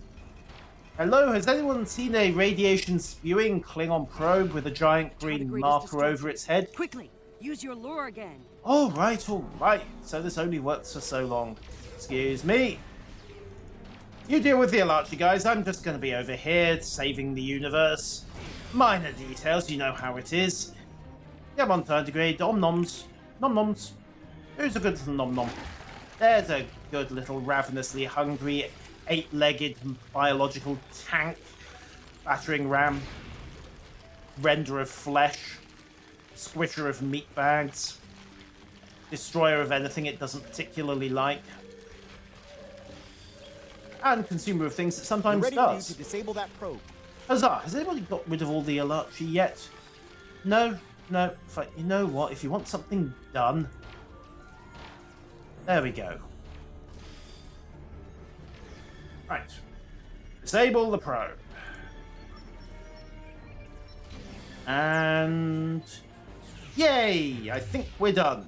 Hello, has anyone seen a radiation spewing Klingon probe with a giant green Tardigrade is marker destroyed. over its head? Quickly, use your lure again. All right. So this only works for so long. Excuse me. You deal with the Ilachi, guys. I'm just going to be over here saving the universe. Minor details, you know how it is. Come on, tardigrade. Om-noms. Nom-noms. Who's a good little nom-nom? There's a good little ravenously hungry, 8-legged biological tank. Battering ram. Render of flesh. Squisher of meat bags. Destroyer of anything it doesn't particularly like. And consumer of things it sometimes Ready for you does. to disable that probe. Huzzah! Has anybody got rid of all the Ilachi yet? No? No. In fact, you know what? If you want something done... There we go. Right. Disable the probe. And... Yay! I think we're done.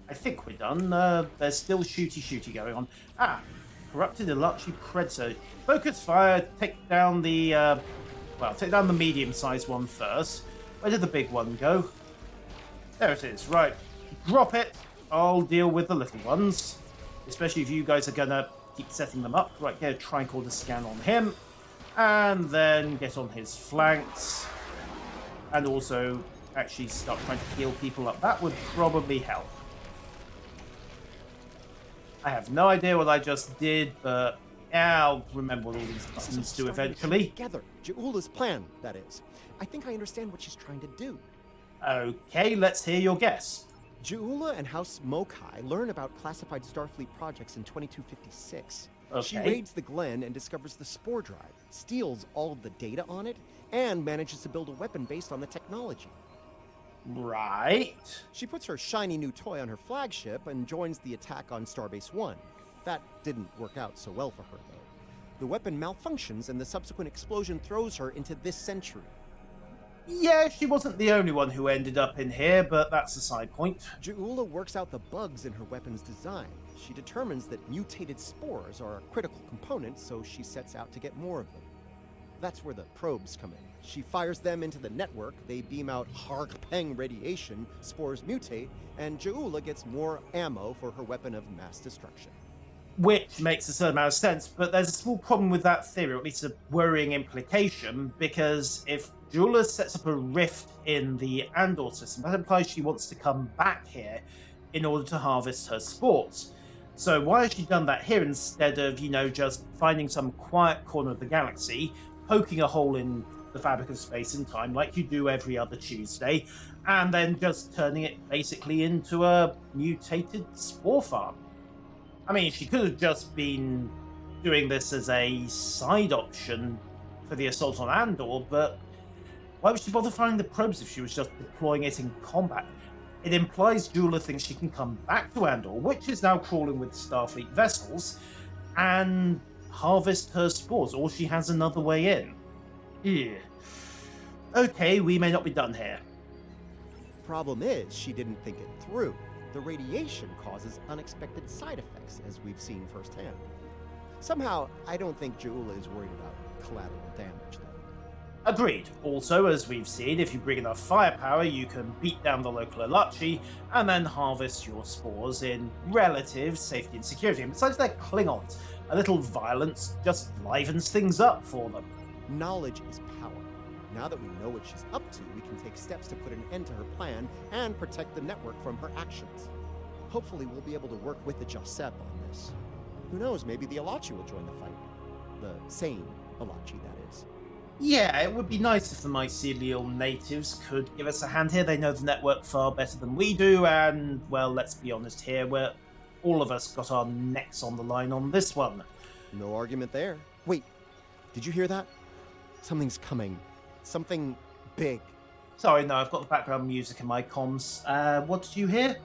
There's still shooty going on. Ah! Corrupted Ilachi Predator. Focus fire, take down the, take down the medium-sized one first. Where did the big one go? There it is. Right. Drop it. I'll deal with the little ones. Especially if you guys are going to keep setting them up. Right, get a tricorder scan on him. And then get on his flanks. And also actually start trying to heal people up. That would probably help. I have no idea what I just did, but I'll remember what all these buttons do eventually. Together. Ja'ula's plan, that is. I think I understand what she's trying to do. Okay, let's hear your guess. Ja'ula and House Mokai learn about classified Starfleet projects in 2256. She Okay. raids the Glen and discovers the Spore Drive, steals all of the data on it, and manages to build a weapon based on the technology. Right. She puts her shiny new toy on her flagship and joins the attack on Starbase 1. That didn't work out so well for her, though. The weapon malfunctions and the subsequent explosion throws her into this century. Yeah, she wasn't the only one who ended up in here, but that's a side point. Ja'ula works out the bugs in her weapon's design. She determines that mutated spores are a critical component, so she sets out to get more of them. That's where the probes come in. She fires them into the network, they beam out Harg-Peng radiation, spores mutate, and Ja'ula gets more ammo for her weapon of mass destruction. Which makes a certain amount of sense, but there's a small problem with that theory, or at least a worrying implication, because if Ja'ula sets up a rift in the Andor system, that implies she wants to come back here in order to harvest her spores. So why has she done that here instead of, just finding some quiet corner of the galaxy, poking a hole in the fabric of space and time like you do every other Tuesday, and then just turning it basically into a mutated spore farm? I mean, she could have just been doing this as a side option for the assault on Andor, but why would she bother finding the probes if she was just deploying it in combat? It implies Ja'ula thinks she can come back to Andor, which is now crawling with Starfleet vessels, and harvest her spores, or she has another way in. Yeah. Okay, we may not be done here. Problem is, she didn't think it through. The radiation causes unexpected side effects, as we've seen firsthand. Somehow, I don't think Ja'ula is worried about collateral damage, though. Agreed. Also, as we've seen, if you bring enough firepower, you can beat down the local Alachi and then harvest your spores in relative safety and security. And besides, they're Klingons. A little violence just livens things up for them. Knowledge is power. Now that we know what she's up to, we can take steps to put an end to her plan and protect the network from her actions. Hopefully, we'll be able to work with the Josep on this. Who knows, maybe the Alachi will join the fight. The sane Alachi, that is. Yeah, it would be nice if the mycelial natives could give us a hand here. They know the network far better than we do, and, well, let's be honest here, we're all of us got our necks on the line on this one. No argument there. Wait, did you hear that? Something's coming. Something big. Sorry, no, I've got the background music in my comms. What did you hear?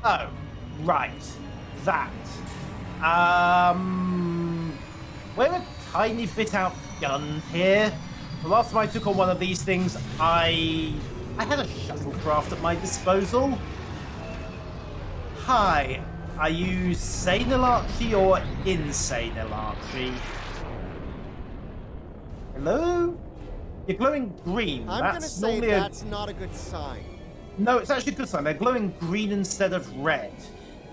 Oh, right. That. We're a tiny bit outgunned here. The last time I took on one of these things, I had a shuttlecraft at my disposal. Hi, are you sane Alachi or insane Alachi? Hello? You're glowing green. I'm gonna say that's not a good sign. No, it's actually a good sign. They're glowing green instead of red.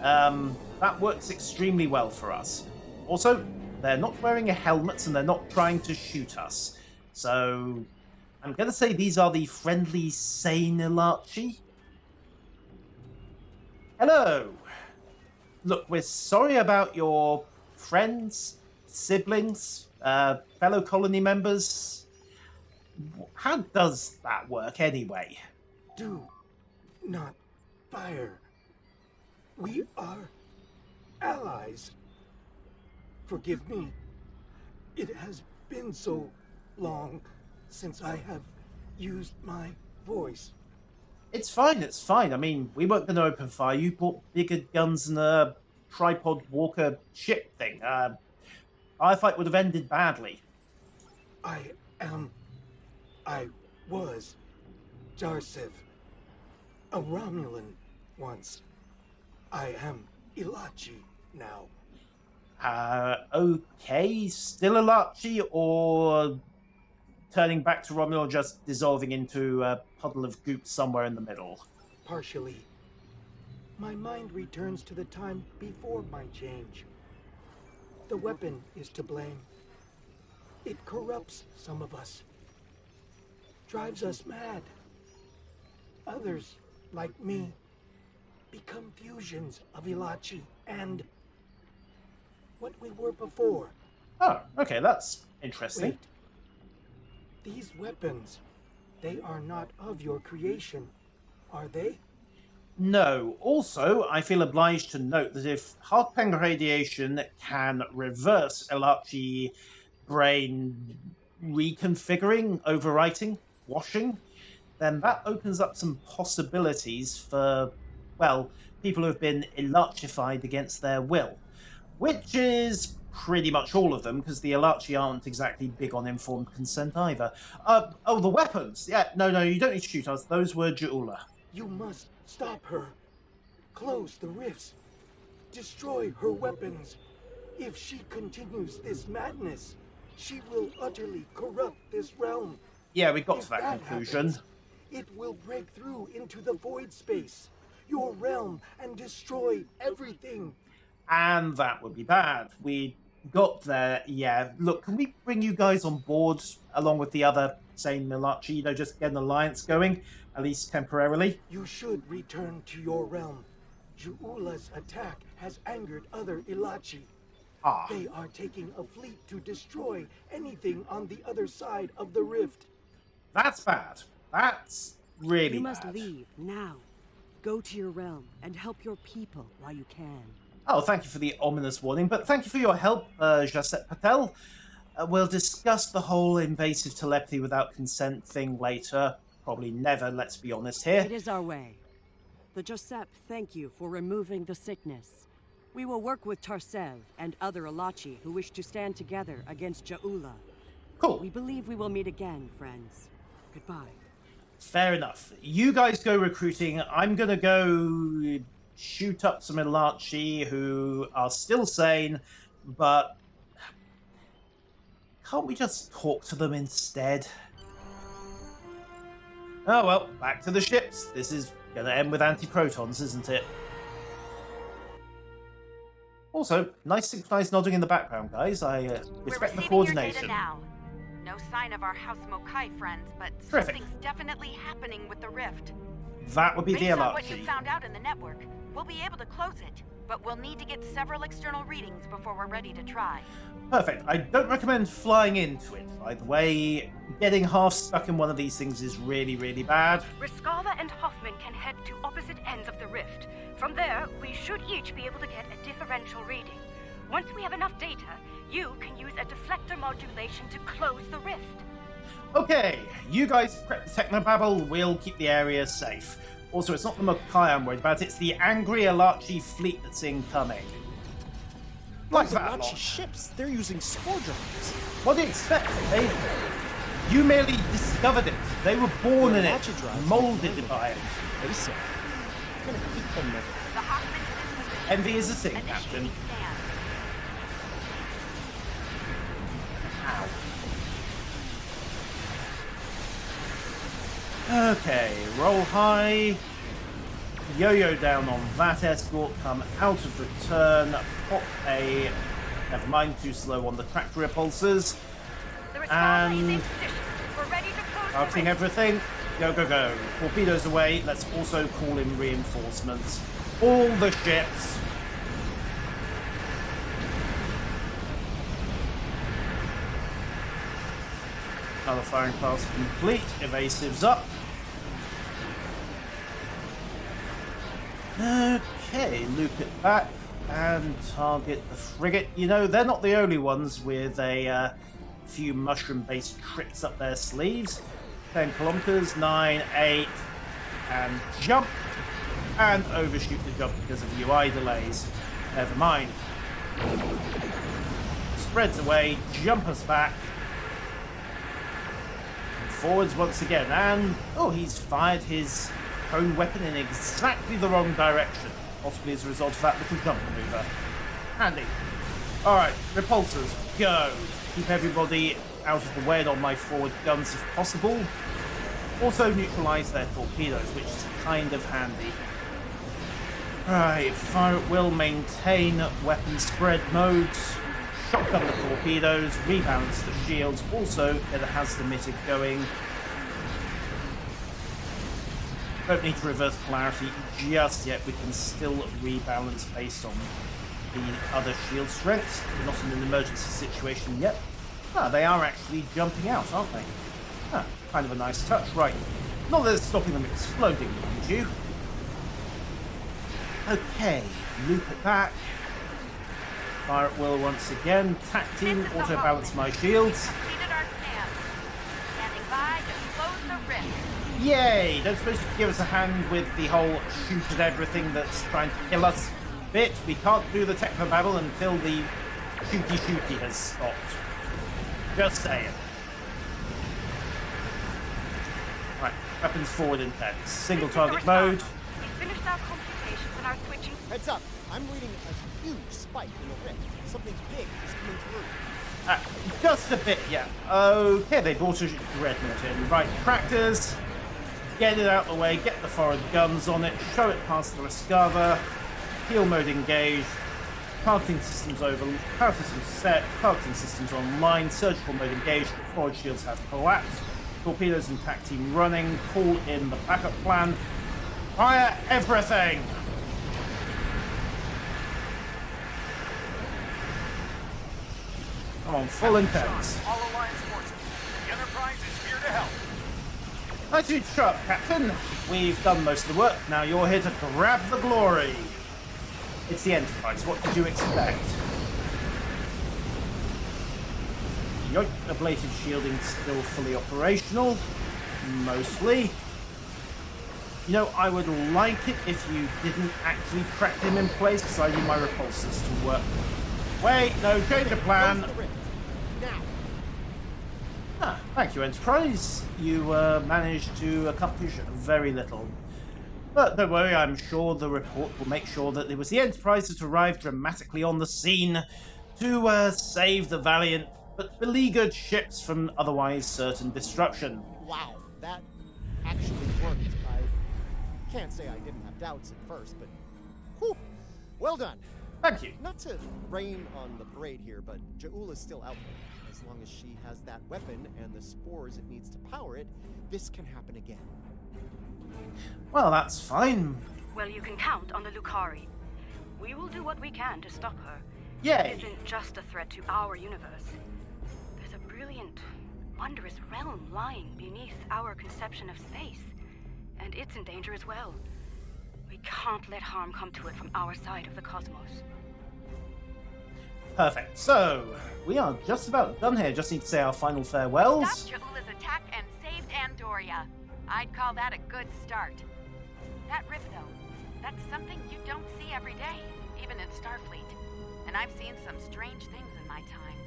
That works extremely well for us. Also, they're not wearing a helmet and they're not trying to shoot us. So, I'm going to say these are the friendly, sane Alachi. Hello. Look, we're sorry about your friends, siblings, fellow colony members. How does that work anyway? Do not fire. We are allies. Forgive me. It has been so long since I have used my voice. It's fine, it's fine. I mean, we weren't going to open fire. You brought bigger guns than a tripod walker ship thing. Our fight would have ended badly. I was Jarsev, a Romulan once. I am Ilachi now. Okay, still Alachi or turning back to Romulan, or just dissolving into a puddle of goop somewhere in the middle? Partially. My mind returns to the time before my change. The weapon is to blame. It corrupts some of us. Drives us mad. Others, like me, become fusions of Ilachi and what we were before. Oh, okay, that's interesting. Wait. These weapons, they are not of your creation, are they? No. Also, I feel obliged to note that if Harpeng radiation can reverse Ilachi brain reconfiguring, overwriting, washing, then that opens up some possibilities for, well, people who have been Ilachified against their will. Which is pretty much all of them, because the Ilachi aren't exactly big on informed consent either. Oh, the weapons! Yeah, no, you don't need to shoot us. Those were Ja'ula. You must stop her. Close the rifts. Destroy her weapons. If she continues this madness, she will utterly corrupt this realm. Yeah, we got If to that conclusion. happens, it will break through into the void space, your realm, and destroy everything. And that would be bad. We got there, yeah. Look, can we bring you guys on board along with the other sane Ilachi, just get an alliance going, at least temporarily? You should return to your realm. Ja'ula's attack has angered other Ilachi. Ah, They are taking a fleet to destroy anything on the other side of the rift. that's bad. That's really You must bad. leave now. Go to your realm and help your people while you can. Oh, thank you for the ominous warning, but thank you for your help, Jacet Patel. We'll discuss the whole invasive telepathy without consent thing later. Probably never, let's be honest here. It is our way. The Josep thank you for removing the sickness. We will work with Tarsev and other Ilachi who wish to stand together against Ja'ula. Cool. We believe we will meet again, friends. Goodbye. Fair enough. You guys go recruiting. I'm gonna go shoot up some Ilachi who are still sane, but can't we just talk to them instead? Oh well, back to the ships. This is gonna end with anti-protons, isn't it? Also, nice synchronized nodding in the background, guys. I We're respect the receiving coordination. your data now. No sign of our House Mokai friends, but Terrific. something's definitely happening with the rift. That would be Based the on what you Ilachi. found out in the network, we'll be able to close it, but we'll need to get several external readings before we're ready to try. Perfect. I don't recommend flying into it, by the way. Getting half stuck in one of these things is really, really bad. Riskava and Hoffman can head to opposite ends of the rift. From there, we should each be able to get a differential reading. Once we have enough data, you can use a deflector modulation to close the rift. Okay, you guys prep the technobabble, we'll keep the area safe. Also, it's not the Mokai I'm worried about, it's the angry Ilachi fleet that's incoming. Like Those that Ilachi lot. ships, they're using spore drives. What do you expect? You merely discovered it. They were born in it, Ilachi drives molded are by it. They say. I'm gonna keep them there. The Hoffman is in position. Envy is a thing, Captain. Initiating scan. Ow. Okay, roll high. Yo-yo down on that escort, come out of the turn, pop a... Never mind, too slow on the tractor repulsors. The Riskava is And in position. We're ready to close the targeting rift. everything. Go, go, go. Torpedoes away. Let's also call in reinforcements. All the ships. Another firing pass complete. Evasives up. Okay, loop it back and target the frigate. They're not the only ones with a few mushroom-based tricks up their sleeves. 10 kilometers, 9, 8, and jump. And overshoot the jump because of UI delays. Never mind. Spreads away, jump us back. And forwards once again. And, oh, he's fired his own weapon in exactly the wrong direction. Possibly as a result of that little jump maneuver. Handy. Alright, repulsors, go. Keep everybody out of the way and on my forward guns if possible. Also neutralize their torpedoes, which is kind of handy. Right, fire at will, maintain weapon spread modes, shotgun the torpedoes, rebalance the shields, also it has the mitig going. Don't need to reverse polarity just yet, we can still rebalance based on the other shield strengths. We're not in an emergency situation yet. Ah, they are actually jumping out, aren't they? Ah, kind of a nice touch. Right, not that it's stopping them exploding, mind you. Okay, loop it back. Fire at will once again. Tac team, auto balance my shields. Completed our scan. Standing by to close the rift. Yay! Don't suppose you could give us a hand with the whole shoot at everything that's trying to kill us bit. We can't do the technobabble until the shooty has stopped. Just saying. Right, weapons forward in 10. Single target mode. We finished our computations and are switching. Heads up, I'm reading a huge spike in the rift. Something big is coming through. Just a bit, yeah. Okay, they brought a dreadnought in. Right, tractors. Get it out of the way, get the forward guns on it, show it past the Rescava. Heal mode engaged. Targeting systems over. Power systems set. Targeting systems online. Surgical mode engaged. Forward shields have collapsed. Torpedoes and tac team running. Call in the backup plan. Fire everything! Come on, full intense. All Alliance forces. The Enterprise is here to help. Nice to sharp, Captain. We've done most of the work. Now you're here to grab the glory. It's the Enterprise. What did you expect? Yoink, ablative shielding still fully operational. Mostly. You know, I would like it if you didn't actually crack them in place, because I need my repulsors to work. Wait, no, change of plan. Close the rift. Now. Ah, thank you, Enterprise. You managed to accomplish very little. But don't worry, I'm sure the report will make sure that it was the Enterprise that arrived dramatically on the scene to save the valiant but beleaguered ships from otherwise certain destruction. Wow, that actually worked. I can't say I didn't have doubts at first, but whew, well done. Thank you. Not to rain on the parade here, but Ja'ula's still out there. As long as she has that weapon and the spores it needs to power it, this can happen again. Well, that's fine. Well, you can count on the Lukari. We will do what we can to stop her. Yay. It isn't just a threat to our universe. There's a brilliant, wondrous realm lying beneath our conception of space. And it's in danger as well. We can't let harm come to it from our side of the cosmos. Perfect. So, we are just about done here. Just need to say our final farewells. Stopped Ja'ula's attack and saved Andoria. I'd call that a good start. That rift, though, that's something you don't see every day, even in Starfleet. And I've seen some strange things in my time.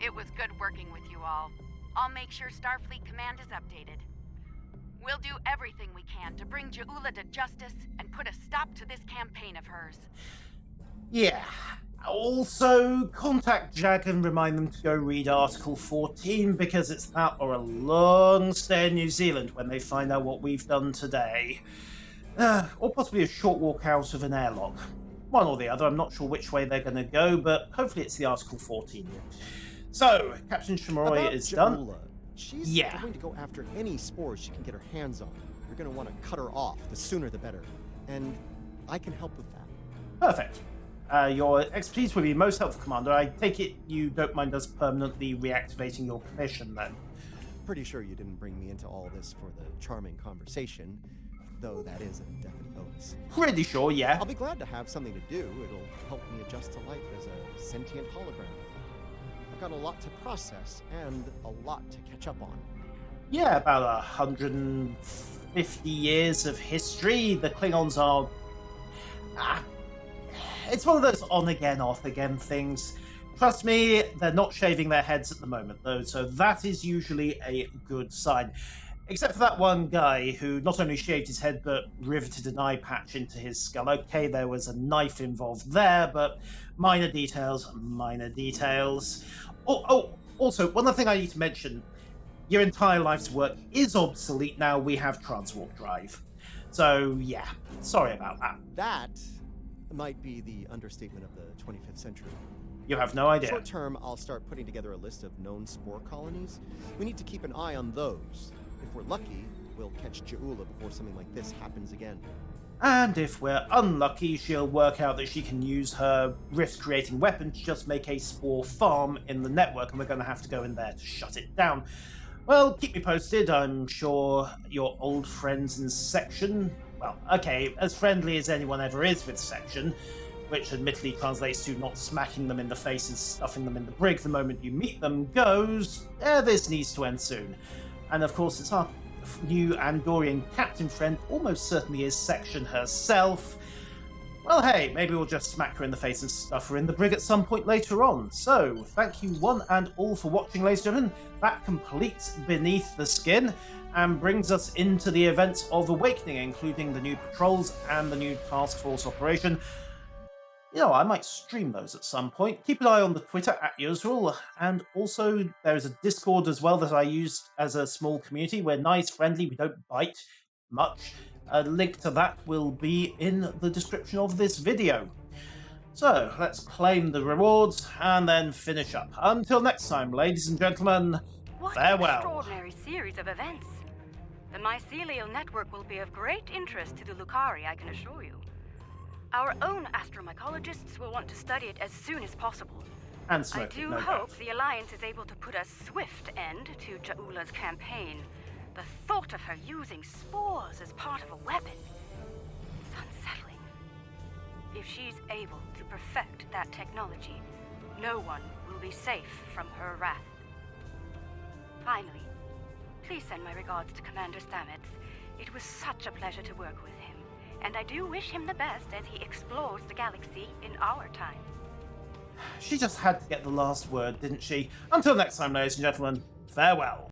It was good working with you all. I'll make sure Starfleet Command is updated. We'll do everything we can to bring Ja'ula to justice and put a stop to this campaign of hers. Yeah. Also, contact Jag and remind them to go read Article 14, because it's that or a long stay in New Zealand when they find out what we've done today. Or possibly a short walk out of an airlock. One or the other, I'm not sure which way they're going to go, but hopefully it's the Article 14. So, Captain Shimuroi is done. She's going to go after any spores she can get her hands on. You're going to want to cut her off. The sooner the better. And I can help with that. Perfect. Your expertise will be most helpful, Commander. I take it you don't mind us permanently reactivating your permission, then? Pretty sure you didn't bring me into all this for the charming conversation, though that is a definite bonus. Pretty sure, yeah. I'll be glad to have something to do. It'll help me adjust to life as a sentient hologram. I've got a lot to process and a lot to catch up on. Yeah, about 150 years of history. The Klingons are... it's one of those on-again, off-again things. Trust me, they're not shaving their heads at the moment, though, so that is usually a good sign. Except for that one guy who not only shaved his head, but riveted an eye patch into his skull. Okay, there was a knife involved there, but minor details, minor details. Oh, Also, one other thing I need to mention, your entire life's work is obsolete now. We have Transwarp Drive. So, yeah, sorry about that. That might be the understatement of the 25th century. You have no idea. Short term, I'll start putting together a list of known spore colonies. We need to keep an eye on those. If we're lucky, we'll catch Ja'ula before something like this happens again. And if we're unlucky, she'll work out that she can use her rift-creating weapon to just make a spore farm in the network, and we're going to have to go in there to shut it down. Well, keep me posted. I'm sure your old friends in Section, well, okay, as friendly as anyone ever is with Section, which admittedly translates to not smacking them in the face and stuffing them in the brig the moment you meet them, goes, this needs to end soon. And of course, it's our new Andorian captain friend, almost certainly is Section herself. Well, hey, maybe we'll just smack her in the face and stuff her in the brig at some point later on. So, thank you one and all for watching, ladies and gentlemen. That completes Beneath the Skin and brings us into the events of Awakening, including the new patrols and the new task force operation. You know, I might stream those at some point. Keep an eye on the Twitter at usual, and also there's a Discord as well that I use as a small community. We're nice, friendly, we don't bite much. A link to that will be in the description of this video. So, let's claim the rewards and then finish up. Until next time, ladies and gentlemen, What farewell. an extraordinary series of events. The mycelial network will be of great interest to the Lucari, I can assure you. Our own astromycologists will want to study it as soon as possible. And I smoke it, do no doubt. hope the Alliance is able to put a swift end to Ja'ula's campaign. The thought of her using spores as part of a weapon is unsettling. If she's able to perfect that technology, no one will be safe from her wrath. Finally, please send my regards to Commander Stamets. It was such a pleasure to work with him, and I do wish him the best as he explores the galaxy in our time. She just had to get the last word, didn't she? Until next time, ladies and gentlemen, farewell.